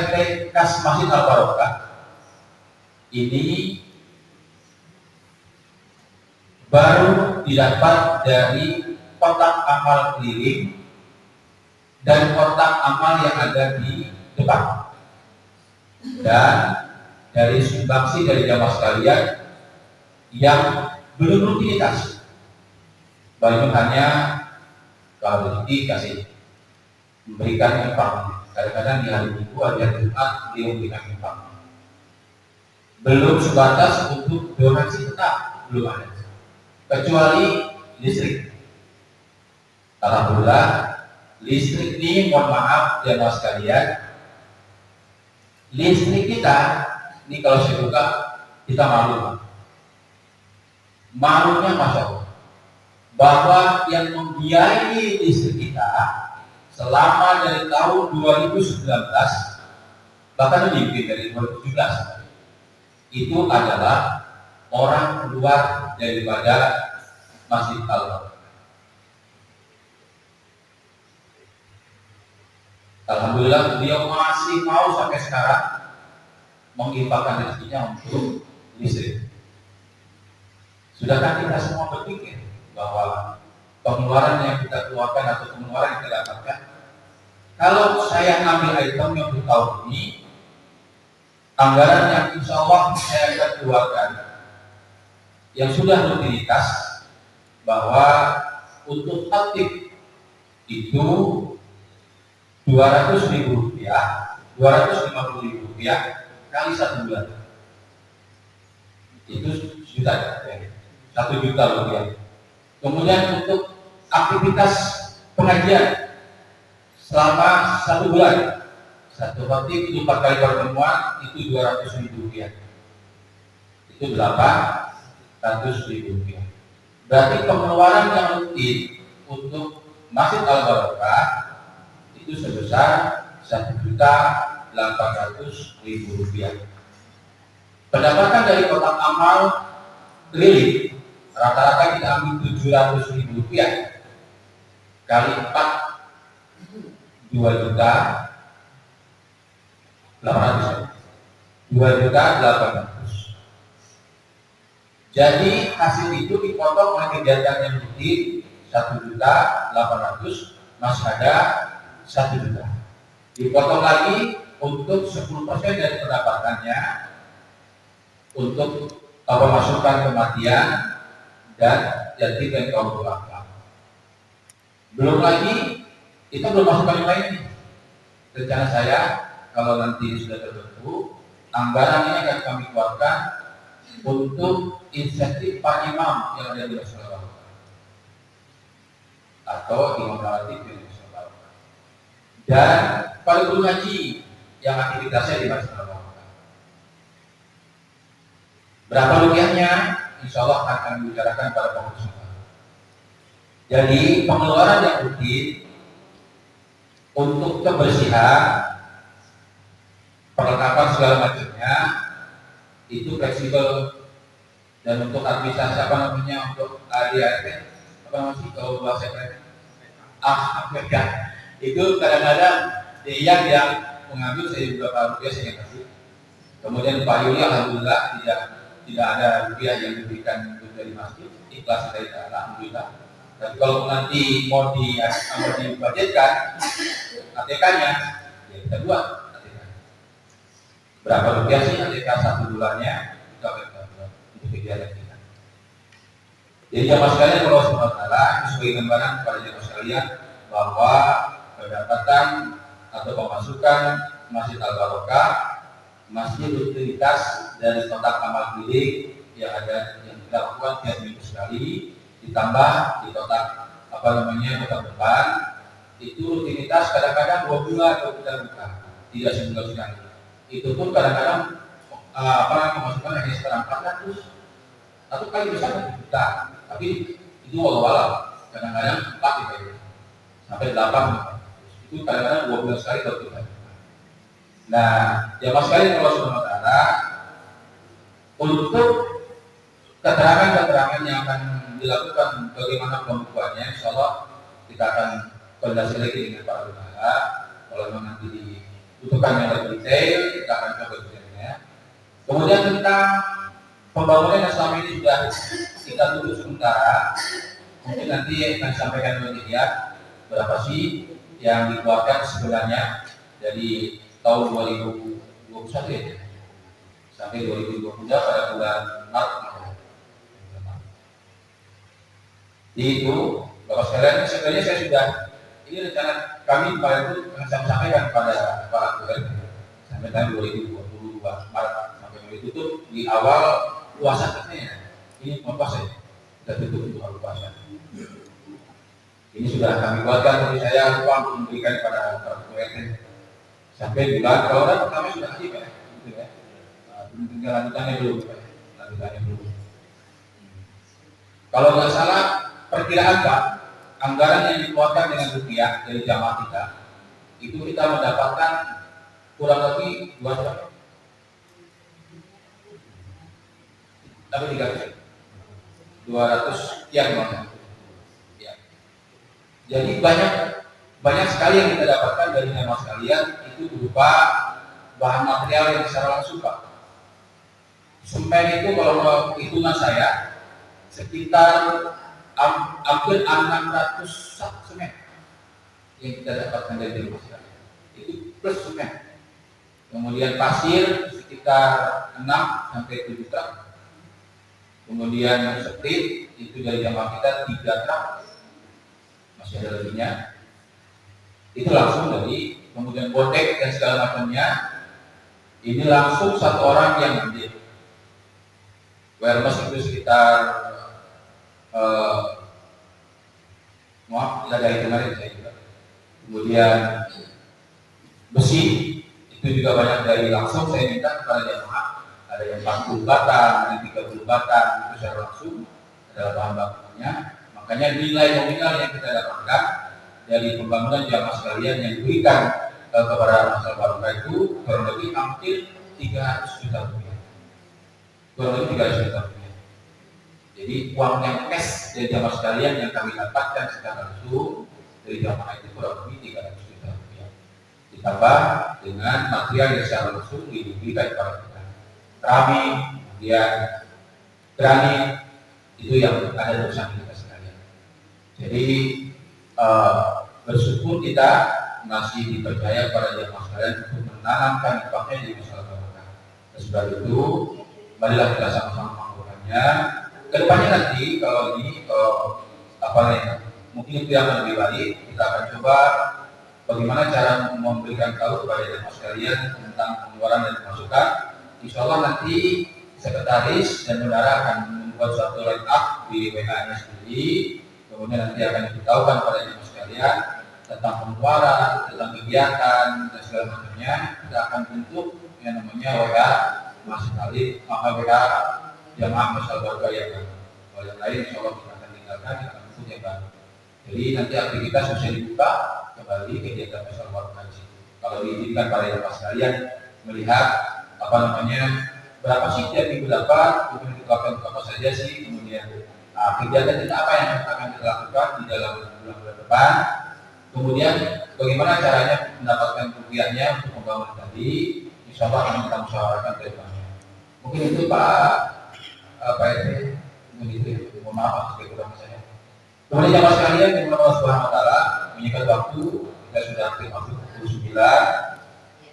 Masjid Al Barokah ini baru didapat dari kotak amal keliling dan kotak amal yang ada di depan, dan dari sumbangsi dari jamaah sekalian yang belum rutinitas, baru hanya kalau rezeki kasih memberikan infak. Kadang-kadang di hari Minggu, hari Jumat dia memberikan infak. Belum sebatas untuk donasi tetap, belum ada. Kecuali listrik. Alhamdulillah, listrik ini, mohon maaf jamaah sekalian, listrik kita ini kalau saya buka kita malu. Malunya Masya Allah, bahwa yang membiayai listrik kita selama dari tahun 2019 bahkan lebih dari 2017 itu adalah orang keluar daripada Masjid Al-Barokah. Alhamdulillah beliau masih mau sampai sekarang menginfakkan rezekinya untuk listrik. Sudahkah kita semua berpikir bahwa pengeluaran yang kita keluarkan atau pengeluaran yang kita dapatkan, kalau saya ambil item yang untuk tahun ini, anggaran yang insya Allah saya akan keluarkan yang sudah rutinitas, bahwa untuk aktif itu 200.000 rupiah, 250.000 rupiah kali 1 bulan, itu juta, 1 juta rupiah. Kemudian untuk aktivitas pengajian selama 1 bulan, satu khotib itu 4 kali pertemuan, itu 200.000 rupiah, itu 800.000 rupiah. Berarti pengeluaran yang rutin untuk Masjid Al Barokah itu sebesar 1.800.000 rupiah. Pendapatan dari kotak amal keliling rata-rata kita ambil 700.000 rupiah kali 4, 2.800.000. Jadi hasil itu dipotong oleh kegiatan yang rutin 1.800.000, masih ada 1 juta. Dipotong lagi untuk 10% dari pendapatannya untuk pemasukan kematian dan yatim dan kaum duafa. Belum lagi kita belum masukkan yang lain. Rencana saya kalau nanti sudah terbentuk, anggaran ini akan kami keluarkan untuk insentif Pak Imam yang ada di Masjid Al Barokah atau imam rawatib di Masjid Al Barokah, dan para guru ngaji yang aktivitasnya di Masjid Al Barokah. Berapa rupiahnya? Insya Allah akan dibicarakan pada pengurus. Jadi pengeluaran yang rutin untuk kebersihan, perlengkapan segala macamnya itu fleksibel, dan untuk administrasi untuk ADRT kalau bahasa mereka itu kadang-kadang dia yang mengambil saya beberapa rupiah saya kasih. Kemudian Pak Yuli alhamdulillah tidak ada rupiah yang diberikan dari masjid, ikhlas dari alhamdulillah. Tapi kalau nanti mau dibudgetkan ATK-nya, ya kita buat ATK. Berapa rupiah sih ATK 1 bulannya? Kita buat untuk kegiatan kita. Jadi jamaah sekalian, kalau sementara itu sebagai gambaran kepada jamaah sekalian bahwa pendapatan atau pemasukan Masjid Al Barokah masih rutinitas dari kotak amal keliling yang ada yang kita lakukan tiap minggu sekali, ditambah di kotak kotak depan itu rutinitas kadang-kadang 2 bulan kita buka, tidak sebulan sekali. Itu pun kadang-kadang pemasukan hanya sekitar 400 atau kali besar 1 juta, tapi itu walau-walau kadang-kadang 4 gitu, sampai 8 itu kadang-kadang 2 bulan sekali baru kita. Nah, jamaah sekalian kalau sementara untuk keterangan-keterangan yang akan dilakukan bagaimana pembukuannya, insya Allah kita akan koordinasi lagi dengan para ulama. Kalau memang nanti butuhkan yang lebih detail, kita akan coba detailnya. Kemudian tentang pembangunan yang selama ini sudah kita tutup sementara, mungkin nanti akan disampaikan oleh dia berapa sih yang dikeluarkan sebenarnya dari tahun 2021 ya sampai 2022 pada bulan Maret. Itu Bapak sekalian, sebenarnya saya sudah ini rencana kami pada itu akan saya sampaikan pada para gubernur sampai tahun 2022 Maret sampai ditutup di awal puasa katanya. Ini puasa ya, kita tutup untuk awal puasa. Ini sudah kami buatkan, tapi saya lupa untuk memberikan kepada para gubernur sampai bulan kalau pertama sudah kasih Pak, gitu ya. Tinggal lanjutannya belum, lanjutannya belum. Kalau nggak salah perkiraan Pak, anggaran yang dikeluarkan dengan rupiah dari jamaah kita itu kita mendapatkan kurang lebih 200 sekian banyak. Ya. Jadi banyak sekali yang kita dapatkan dari jamaah sekalian itu berupa bahan material yang secara langsung Pak. Semen itu kalau hitungan saya sekitar hampir 600 sak semen yang kita dapatkan dari jamaah sekalian. Itu plus semen. Kemudian pasir sekitar 6 sampai 7 truk. Kemudian setit itu dari jamaah kita 3 truk. Masih ada lebihnya. Itu langsung dari, kemudian botek dan segala macamnya ini langsung satu orang yang ambil. Warehouse itu sekitar maaf, tidak ada hitungan saya juga. Kemudian besi itu juga banyak dari langsung saya minta kepada jamaah. Ada yang 40 batang, ada yang 30 batang itu secara langsung adalah bahan bakunya. Makanya nilai nominal yang kita dapatkan dari pembangunan jamaah sekalian yang diberikan kepada masyarakat Barokah itu kurang lebih hampir 300 juta rupiah. Kurang lebih 300 juta rupiah. Jadi uang yang cash dari jamaah sekalian yang kami dapatkan secara langsung dari jamaah itu kurang lebih 300 juta rupiah. Ditambah dengan material yang secara langsung diberikan kepada kita. Keramik, kemudian granit itu yang ada urusan kita sekalian. Jadi bersyukur kita masih dipercaya pada jamaah sekalian untuk menanamkan impaknya di masyarakat Barokah. Sebab itu, marilah kita sama-sama melakukannya. Kedepannya nanti kalau ini mungkin itu yang lebih baik, kita akan coba bagaimana cara memberikan tahu kepada jamaah sekalian tentang pengeluaran dan pemasukan. Insya Allah nanti sekretaris dan bendara akan membuat suatu line up di WA-nya sendiri. Kemudian nanti akan diberitahukan kepada jemaah sekalian tentang pengeluaran, tentang kegiatan dan segala macamnya. Kita akan bentuk yang namanya WA masih kali WA jamaah masyarakat Barokah yang baru. Kalau yang lain insya Allah kita akan tinggalkan, kita akan bentuk yang baru. Jadi nanti aktivitas bisa dibuka kembali kegiatan masyarakat Barokah. Kalau diizinkan pada jemaah sekalian melihat berapa sih tiap minggu dapat, kemudian kita lakukan apa saja sih, kemudian kegiatan kita apa yang akan kita lakukan di dalam bulan-bulan depan, kemudian bagaimana caranya mendapatkan kerugiannya untuk membangun tadi, insya Allah akan kita musyawarahkan ke depannya. Mungkin itu Pak RT, begitu. Mohon maaf sebagai kurang saya. Kemudian jamaah sekalian yang Allah Subhanahu Wa Taala menyikat waktu, kita sudah hampir waktu 29.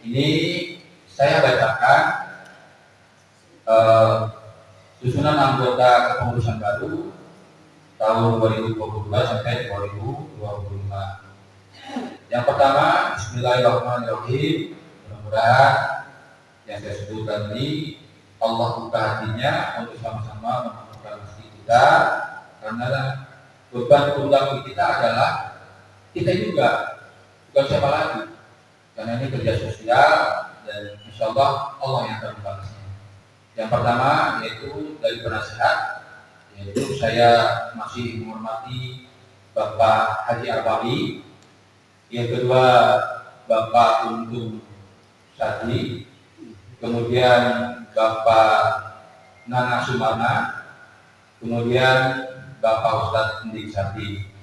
Ini saya bacakan susunan anggota kepengurusan baru tahun 2022 sampai 2025. Yang pertama, Bismillahirrahmanirrahim. Mudah-mudahan yang saya sebutkan ini Allah buka hatinya untuk sama-sama memperbaiki masjid kita, karena beban tunggal kita adalah kita juga, bukan siapa lagi, karena ini kerja sosial dan insya Allah Allah yang akan membalasnya. Yang pertama yaitu dari penasihat, yaitu saya masih menghormati Bapak Haji Arbawi. Yang kedua Bapak Untung Sadi, kemudian Bapak Nana Sumana, kemudian Bapak Ustadz Indik Sadi.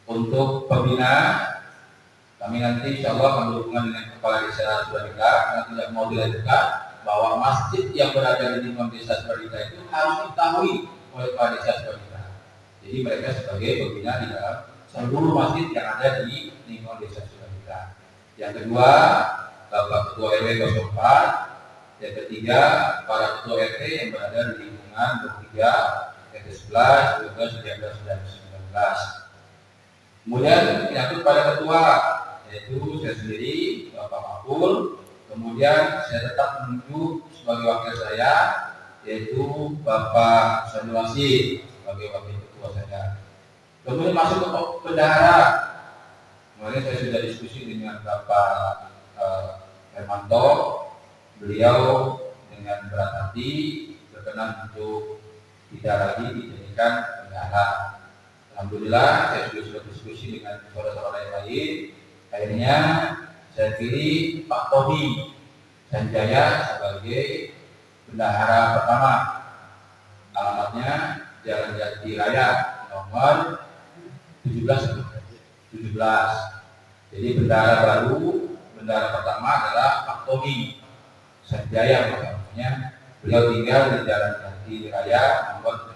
Untuk pembina Kami nanti insya Allah akan berhubungan dengan kepala desa Suradika karena tidak mau dilanjutkan bahwa masjid yang berada di lingkungan desa Suradika itu harus diketahui oleh kepala desa Suradika. Jadi mereka sebagai pembina di dalam seluruh masjid yang ada di lingkungan desa Suradika. Yang kedua, Bapak Ketua RW 04. Yang ketiga, para Ketua RT yang berada di lingkungan 23, RT 11, 12, 13, dan 19. Kemudian menyangkut pada ketua, yaitu saya sendiri, Bapak Maful. Kemudian saya tetap menunjuk sebagai wakil saya, yaitu Bapak Sanulasi sebagai wakil ketua saya. Kemudian masuk ke bendahara. Kemarin saya sudah diskusi dengan Bapak Hermanto. Beliau dengan berat hati berkenan untuk tidak lagi dijadikan bendahara. Alhamdulillah saya sudah diskusi dengan saudara-saudara yang lain. Akhirnya saya pilih Pak Tony Sanjaya sebagai bendahara pertama. Alamatnya Jalan Jati Raya nomor 17. Jadi bendahara baru, bendahara pertama adalah Pak Tony Sanjaya namanya. Beliau tinggal di Jalan Jati Raya nomor 17.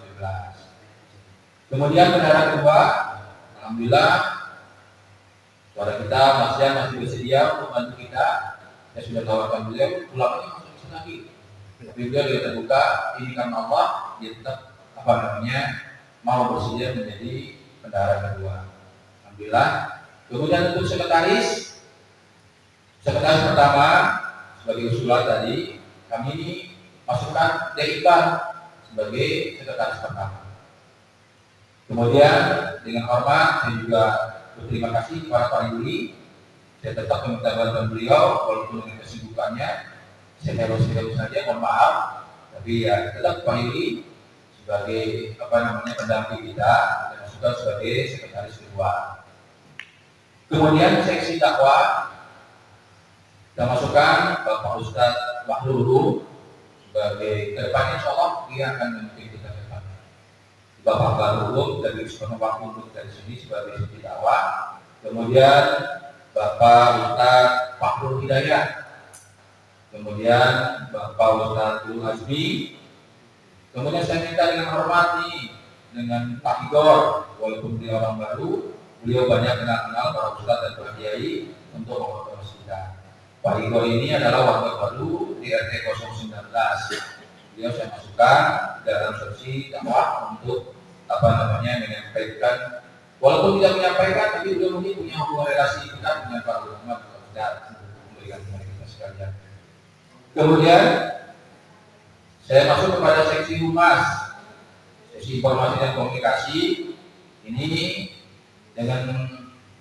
Kemudian bendahara kedua, alhamdulillah saudara kita Mas Jan masih bersedia untuk membantu kita. Saya sudah tawarkan beliau, ulangnya masuk di lagi. Tapi beliau dia terbuka, ini karena Allah, dia tetap mau bersedia menjadi bendahara kedua. Alhamdulillah. Kemudian untuk sekretaris pertama sebagai usulan tadi kami masukkan DIK sebagai sekretaris pertama. Kemudian dengan hormat saya juga berterima kasih kepada Pak Yuli. Saya tetap meminta bantuan beliau walaupun dengan kesibukannya. Saya harus saja, mohon maaf. Tapi ya tetap Pak Yuli sebagai pendamping kita dan juga sebagai sekretaris kedua. Kemudian seksi dakwah kita masukkan Bapak Ustadz Wahlulu sebagai kedepannya insya Allah dia akan memimpin kita ke depan. Bapak Bahlulu dari Wisma Waktu untuk dari sini sebagai seksi dakwah. Kemudian Bapak Ustadz Fakhrul Hidayat. Kemudian Bapak Ustadz Dul Azmi. Kemudian saya minta dengan hormat dengan Pak Igor, walaupun dia orang baru, beliau banyak kenal para ustadz dan para kiai untuk mengurus kita. Pak Igor ini adalah warga baru di RT 019. Beliau saya masukkan dalam seksi dakwah untuk menyampaikan, walaupun tidak menyampaikan, tapi beliau mungkin punya hubungan relasi kita dengan para ulama dan memberikan kita sekalian. Kemudian saya masuk kepada seksi humas, seksi informasi dan komunikasi. Ini dengan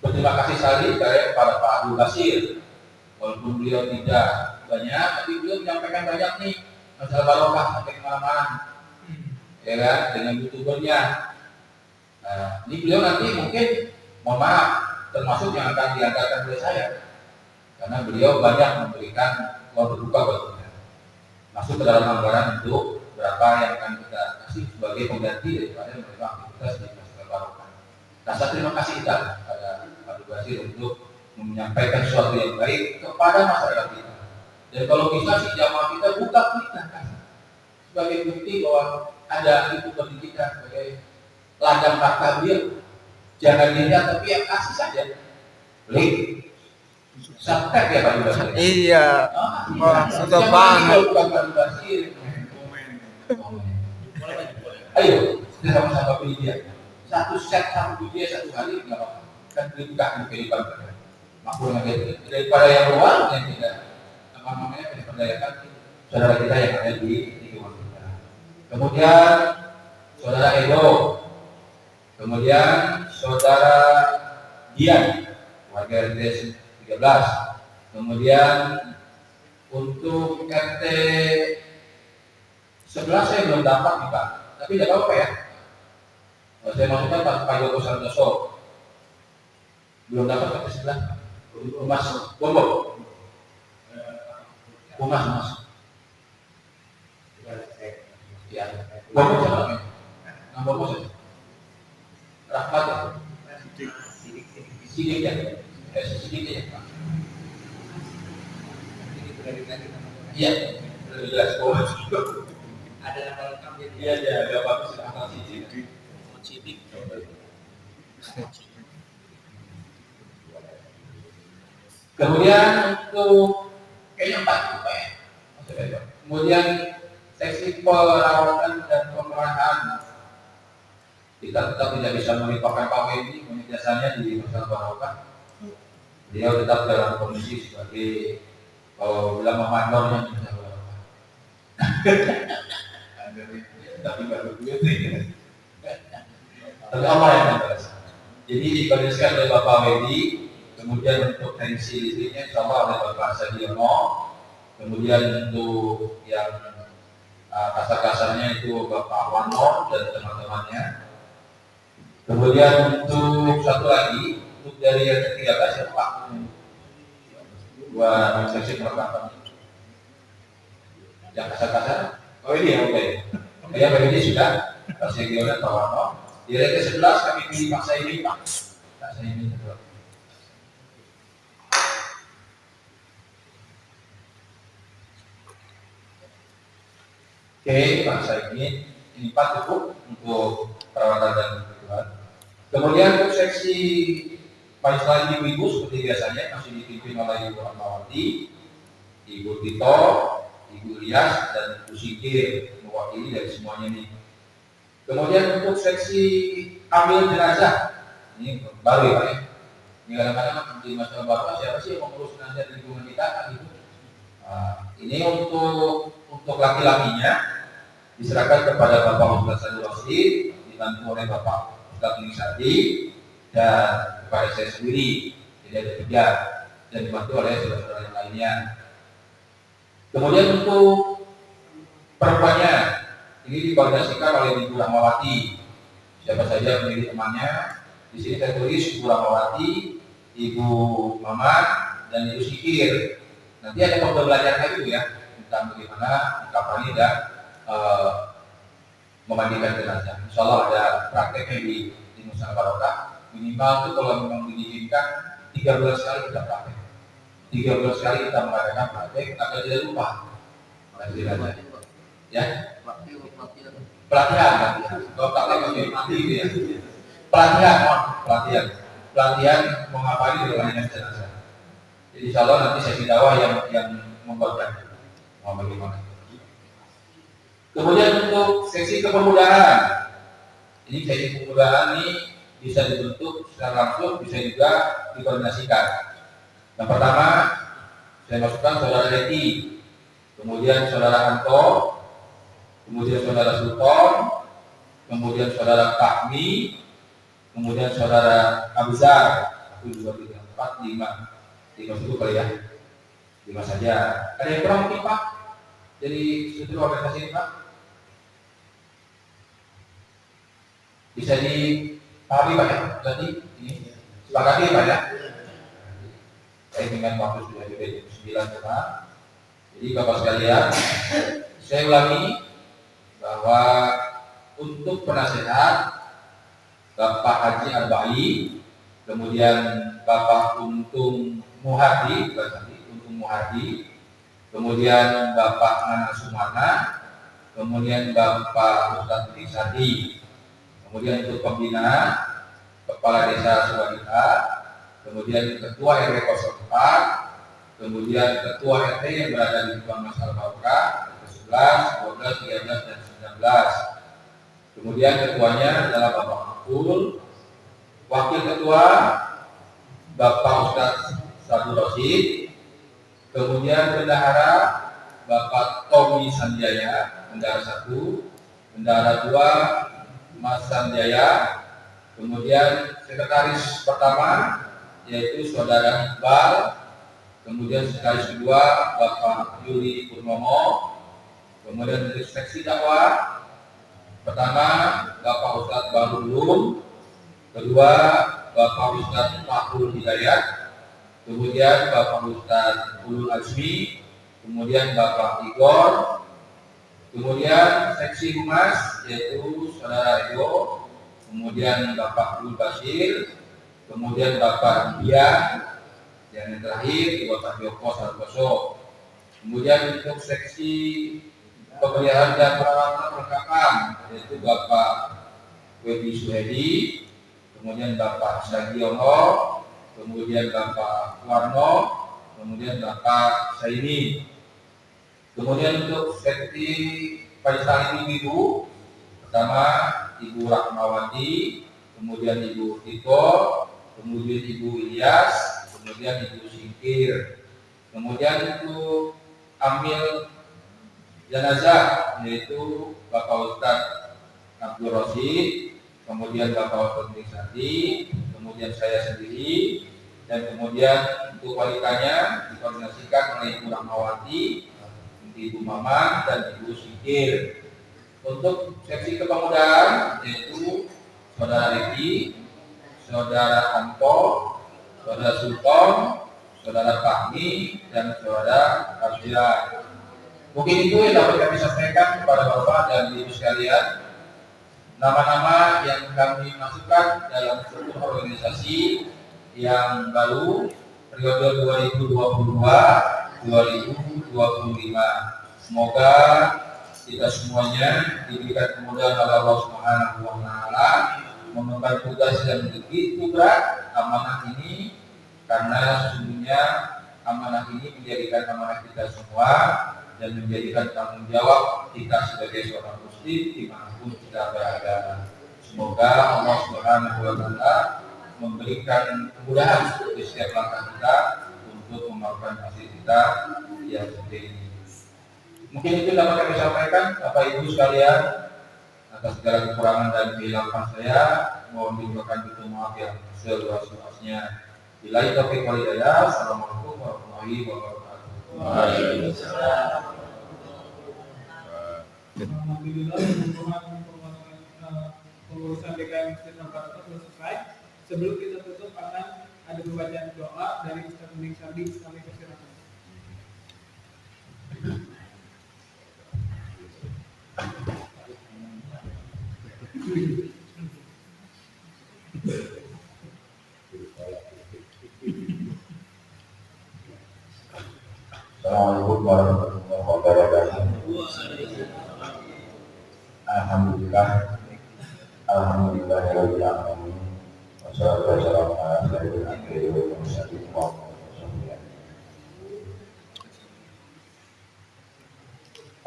berterima kasih sekali kepada Pak Abdul Basir. Walaupun beliau tidak banyak, tapi beliau menyampaikan banyak masalah barokah sampai kemana-mana, ya kan, dengan youtubernya. Ini beliau nanti mungkin, mohon maaf, termasuk yang akan dianggarkan oleh saya, karena beliau banyak memberikan uang berbuka buat kita. Masuk ke dalam anggaran untuk berapa yang akan kita kasih sebagai pengganti daripada menerima aktivitas di masalah barokah. Rasa terima kasih kita kepada Pak Abdul Basir untuk menyampaikan sesuatu yang baik kepada masyarakat kita. Dan kalau bisa si jamaah kita buka kita sebagai bukti bahwa ada itu bagi kita sebagai ladang harta beliau. Jangan dilihat tapi yang kasih saja. Klik subscribe ya Pak Abdul Basir. Iya. Sudah banget. Ayo kita sama-sama pilih dia. Satu set satu video satu kali nggak apa-apa. Kan buka di kehidupan kita. Makhluk yang daripada yang luar yang tidak memperdayakan saudara kita yang ada di lingkungan kita. Kemudian saudara Edo, kemudian saudara Dian, warga RT 13. Kemudian untuk RT 11 saya belum dapat nih Pak, tapi tidak apa-apa ya. Saya masukkan Pak Joko Santoso, belum dapat RT 11. Mas Bombo, Mas. Ya, Bombo siapa? Nama Bombo siapa? Rahmat ya? Sidik ya? sedikit ya Pak. Ini dari tadi namanya. Iya, lebih jelas kok. Ada nama lengkapnya. Iya, iya, agak bagus tentang sisi. Cidik. Kemudian untuk kayaknya 4 itu Pak ya. Kemudian seksi perawatan dan pemerahan, kita tetap tidak bisa melupakan Pak Wendy, jasanya di Masyarakat Barokah. Beliau tetap dalam kondisi sebagai bilang memandornya di Masyarakat Barokah. Tapi baru duit. Tapi Allah yang membalas. Jadi dikoordinasikan oleh Bapak Wendy. Kemudian untuk tensi listriknya insya Allah oleh Bapak Sadiono. Kemudian untuk yang kasar-kasarnya itu Bapak Wano dan teman-temannya. Kemudian untuk satu lagi, untuk dari yang ketiga siapa Pak? Buat seksi perlengkapan. Yang kasar-kasar? Oh ini ya, oke. Ya, Pak ini sudah. Pak Sadiono dan Pak Wano. Di ring ke-11 kami pilih Pak Saimi Pak. Pak Saimi. Oke, Pak Saimi, ini Pak cukup untuk perawatan dan kebutuhan. Kemudian untuk seksi panitia ibu-ibu seperti biasanya masih dipimpin oleh Ibu Rahmawati, Ibu Tito, Ibu Ilyas dan Ibu Sikir mewakili dari semuanya ini. Kemudian untuk seksi ambil jenazah, ini baru ya Pak ya. Ini kadang-kadang di masalah bapak siapa sih yang mengurus jenazah di lingkungan kita kan gitu. Ini untuk laki-lakinya diserahkan kepada Bapak Ustaz Sadul Rosid, dibantu oleh Bapak Ustaz Nisadi dan kepada saya sendiri, jadi ada 3 dan dibantu oleh saudara-saudara yang lainnya. Kemudian untuk perempuannya ini dikoordinasikan oleh Ibu Rahmawati. Siapa saja menjadi temannya? Di sini saya tulis Ibu Rahmawati, Ibu Maman dan Ibu Sikir. Nanti ada pembelajaran itu ya tentang bagaimana kampanye dan memandikan jenazah. Insya Allah ada prakteknya di Masyarakat Barokah. Minimal itu kalau memang diizinkan 3 bulan sekali kita praktek. 3 bulan sekali kita mengadakan praktek agar tidak lupa. Ya. Pelatihan. Kalau tak lagi nanti itu ya. Pelatihan mengapali dengan jenazah. Jadi insya Allah nanti sesi dakwah yang membuatkan mau bagaimana. Kemudian untuk seksi kepemudahan, ini seksi kepemudahan ini bisa dibentuk secara langsung, bisa juga dikoordinasikan. Yang pertama, saya masukkan saudara Leti, kemudian saudara Anto, kemudian saudara Sultan, kemudian saudara Kahmi, kemudian saudara Abuzar, 1, 2, 3, 4, 5 dulu kali ya, 5 saja. Ada yang kurang mungkin Pak? Jadi struktur organisasi ini Pak? Bisa dipahami Pak ya? Berarti ini sepakati Pak ya? Saya dengan waktu sudah jam 9 Pak. Jadi Bapak sekalian, saya ulangi bahwa untuk penasehat Bapak Haji Arba'i, kemudian Bapak Untung Muhadi, kemudian Bapak Nana Sumana, kemudian Bapak Ustadz Risadi, kemudian untuk pembina Kepala Desa Suwadita, kemudian Ketua RW 04, kemudian Ketua RT yang berada di lingkungan Masyarakat Barokah, 11, 12, 13, dan 19. Kemudian ketuanya adalah Bapak Makul, Wakil Ketua Bapak Ustadz Sadul Rosid, kemudian bendahara Bapak Tommy Sanjaya, bendahara 1, bendahara 2 Mas Sanjaya, kemudian sekretaris pertama yaitu Saudara Iqbal, kemudian sekretaris kedua Bapak Yuli Purnomo, kemudian dari seksi dakwah pertama Bapak Ustadz Barulum, kedua Bapak Ustadz Fahrul Hidayat, kemudian Bapak Ustadz Ulul Azmi, kemudian Bapak Igor, kemudian seksi humas yaitu Saudara Ego, kemudian Bapak Abdul Basir, kemudian Bapak Dian, yang terakhir Ibu Pak Joko Santoso. Kemudian untuk seksi pemeliharaan dan perawatan perlengkapan yaitu Bapak Wedi Suhedi, kemudian Bapak Sagiono, kemudian Bapak Warno, kemudian Bapak Saini. Kemudian untuk seksi panitia ibu, pertama Ibu Rahmawati, kemudian Ibu Tito, kemudian Ibu Ilyas, kemudian Ibu Singkir. Kemudian untuk amil jenazah yaitu Bapak Ustadz Abdul Rosid, kemudian Bapak Ustadz Sandi, kemudian saya sendiri, dan kemudian untuk wanitanya dikoordinasikan oleh Ibu Rahmawati, Ibu Maman, dan Ibu Singkir. Untuk seksi kepemudaan yaitu Saudara Riki, Saudara Anto, Saudara Sultan, Saudara Fahmi, dan Saudara Arjia. Mungkin itu yang dapat kami sampaikan kepada Bapak dan Ibu sekalian. Nama-nama yang kami masukkan dalam struktur organisasi yang baru periode 2022-2025. Semoga kita semuanya diberikan kemudahan oleh Allah Subhanahu wa Ta'ala mengemban tugas yang begitu berat amanah ini, karena sesungguhnya amanah ini menjadikan amanah kita semua dan menjadikan tanggung jawab kita sebagai seorang muslim dimanapun kita berada. Semoga Allah Subhanahu wa Ta'ala memberikan kemudahan di setiap langkah kita untuk memaafkan hasil kita yang seperti ini. Mungkin itu dapat kami sampaikan, Bapak Ibu sekalian. Atas segala kekurangan dan kehilapan saya, mohon didoakan itu maaf yang seluas-luasnya. Billahi taufiq wal hidayah. Assalamualaikum warahmatullahi wabarakatuh. Waalaikumsalam. Alhamdulillah, pengurusan DKM Masjid Al-Barakah sudah selesai. Sebelum kita tutup akan ada pembacaan doa dari Ustaz Mending Sardi. Kami persilakan. Assalamualaikum warahmatullahi wabarakatuh. Alhamdulillahirabbil alamin. Wassalatu wassalamu ala sayyidil anbiya'i wal mursalin wa ala alihi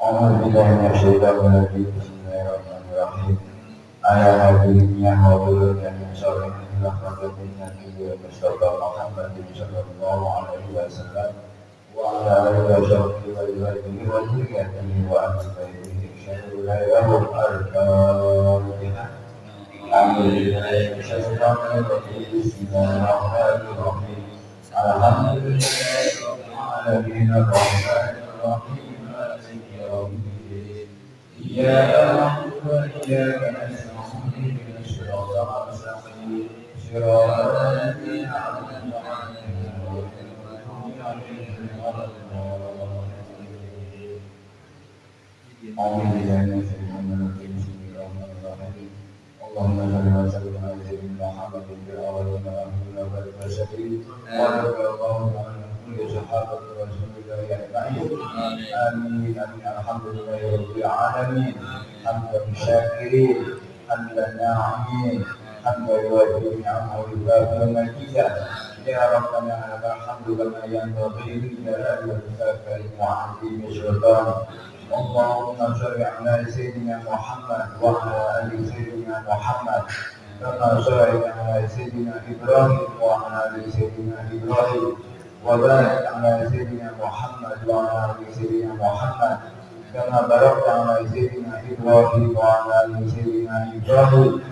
A'udzu billahi minasyaitonir rajim. Bismillahirrahmanirrahim. Ayat-ayatnya hawlun yang insyaallah inilah qadratnya Nabi Mustafa Muhammad sallallahu alaihi wasallam wa ala alihi wa sahbihi wa alihi wa dzurriyyatihi wa ahli baitihi syahadu la ilaha illallah. Alhamdulillah, bismillahirrahmanirrahim. Alhamdulillahirrahmanirrahim. Iyyaka na'budu wa iyyaka nasta'in. Ihdinas siratal mustaqim. Siratal ladzina an'amta 'alaihim ghairil maghdubi 'alaihim waladdallin. Amin. Allahumma shalli wa sallim ala sayyidina Muhammadin fil awwalin wal akhirin wa fil akhirin wa radiyallahu anhu kulli sahabati rasulillahi ajma'in. Amin. Alhamdulillahi rabbil alamin. Hamdan syakirin, hamdan na'imin, hamdan yuwaffi ni'amahu wa yukafi majidah. Ya Rabbana lakal hamdu kama yanbaghi li jalali wajhika wa 'azimi sultanik. Allahumma shalli ala sayyidina Muhammad wa ala ali sayyidina Muhammad kama shallaita ala sayyidina Ibrahim wa ala ali sayyidina Ibrahim wa barik ala sayyidina Muhammad wa ala ali sayyidina Muhammad kama barakta ala sayyidina Ibrahim wa ala ali sayyidina Ibrahim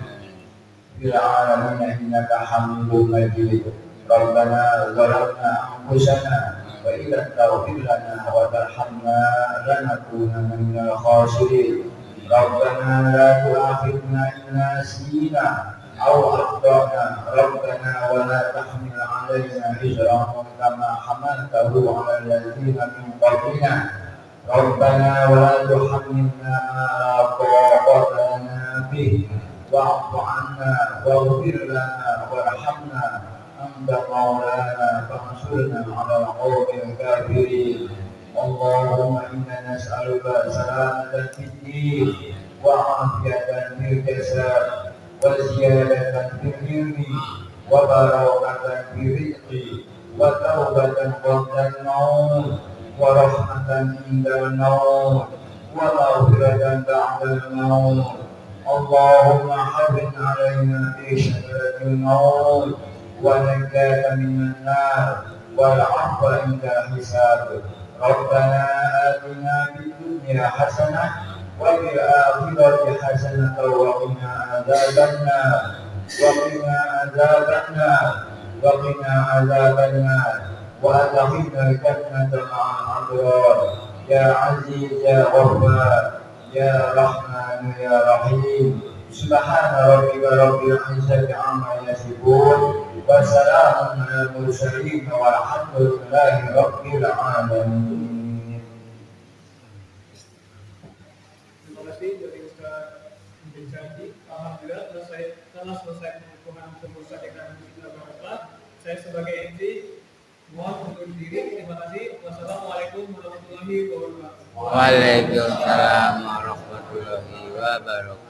fil alamin innaka Hamidum Majid. Rabbana zalamna anfusana wa illam taghfir lana wa tarhamna lanakunanna minal khasirin. Rabbana la tu'akhidhna in nasina aw akhtana. Rabbana wa la tahmil 'alaina isran kama hamaltahu 'alal ladzina min qablina. Rabbana wa la tuhammilna ma la taqata lana bihi wa'fu 'anna waghfir lana warhamna أنت مولانا فانصرنا على القوم الكافرين اللهم إنا نسألك سلامة في الدين وعافية في الجسد وزيادة في العلم وبركة في الرزق وتوبة قبل الموت ورحمة عند الموت ومغفرة بعد الموت اللهم حرم علينا في شجرة الموت ونجاة من النار والعفو عند الحساب ربنا آتنا في الدنيا حسنة وفي الآخرة حسنة وقنا عذاب النار وقنا عذاب النار وأدخلنا الجنة مع الأبرار يا عزيز يا غفار يا رحمن يا رحيم سبحان ربك رب العزة عما يصفون وسلام على المرسلين والحمد لله رب العالمين. Terima kasih dari Ustaz Benjadi. Alhamdulillah telah selesai pengukuhan pengurus dekan Musibah Barokah. Saya sebagai MC mohon undur diri. Terima kasih. Wassalamualaikum warahmatullahi wabarakatuh. Waalaikumsalam warahmatullahi wabarakatuh.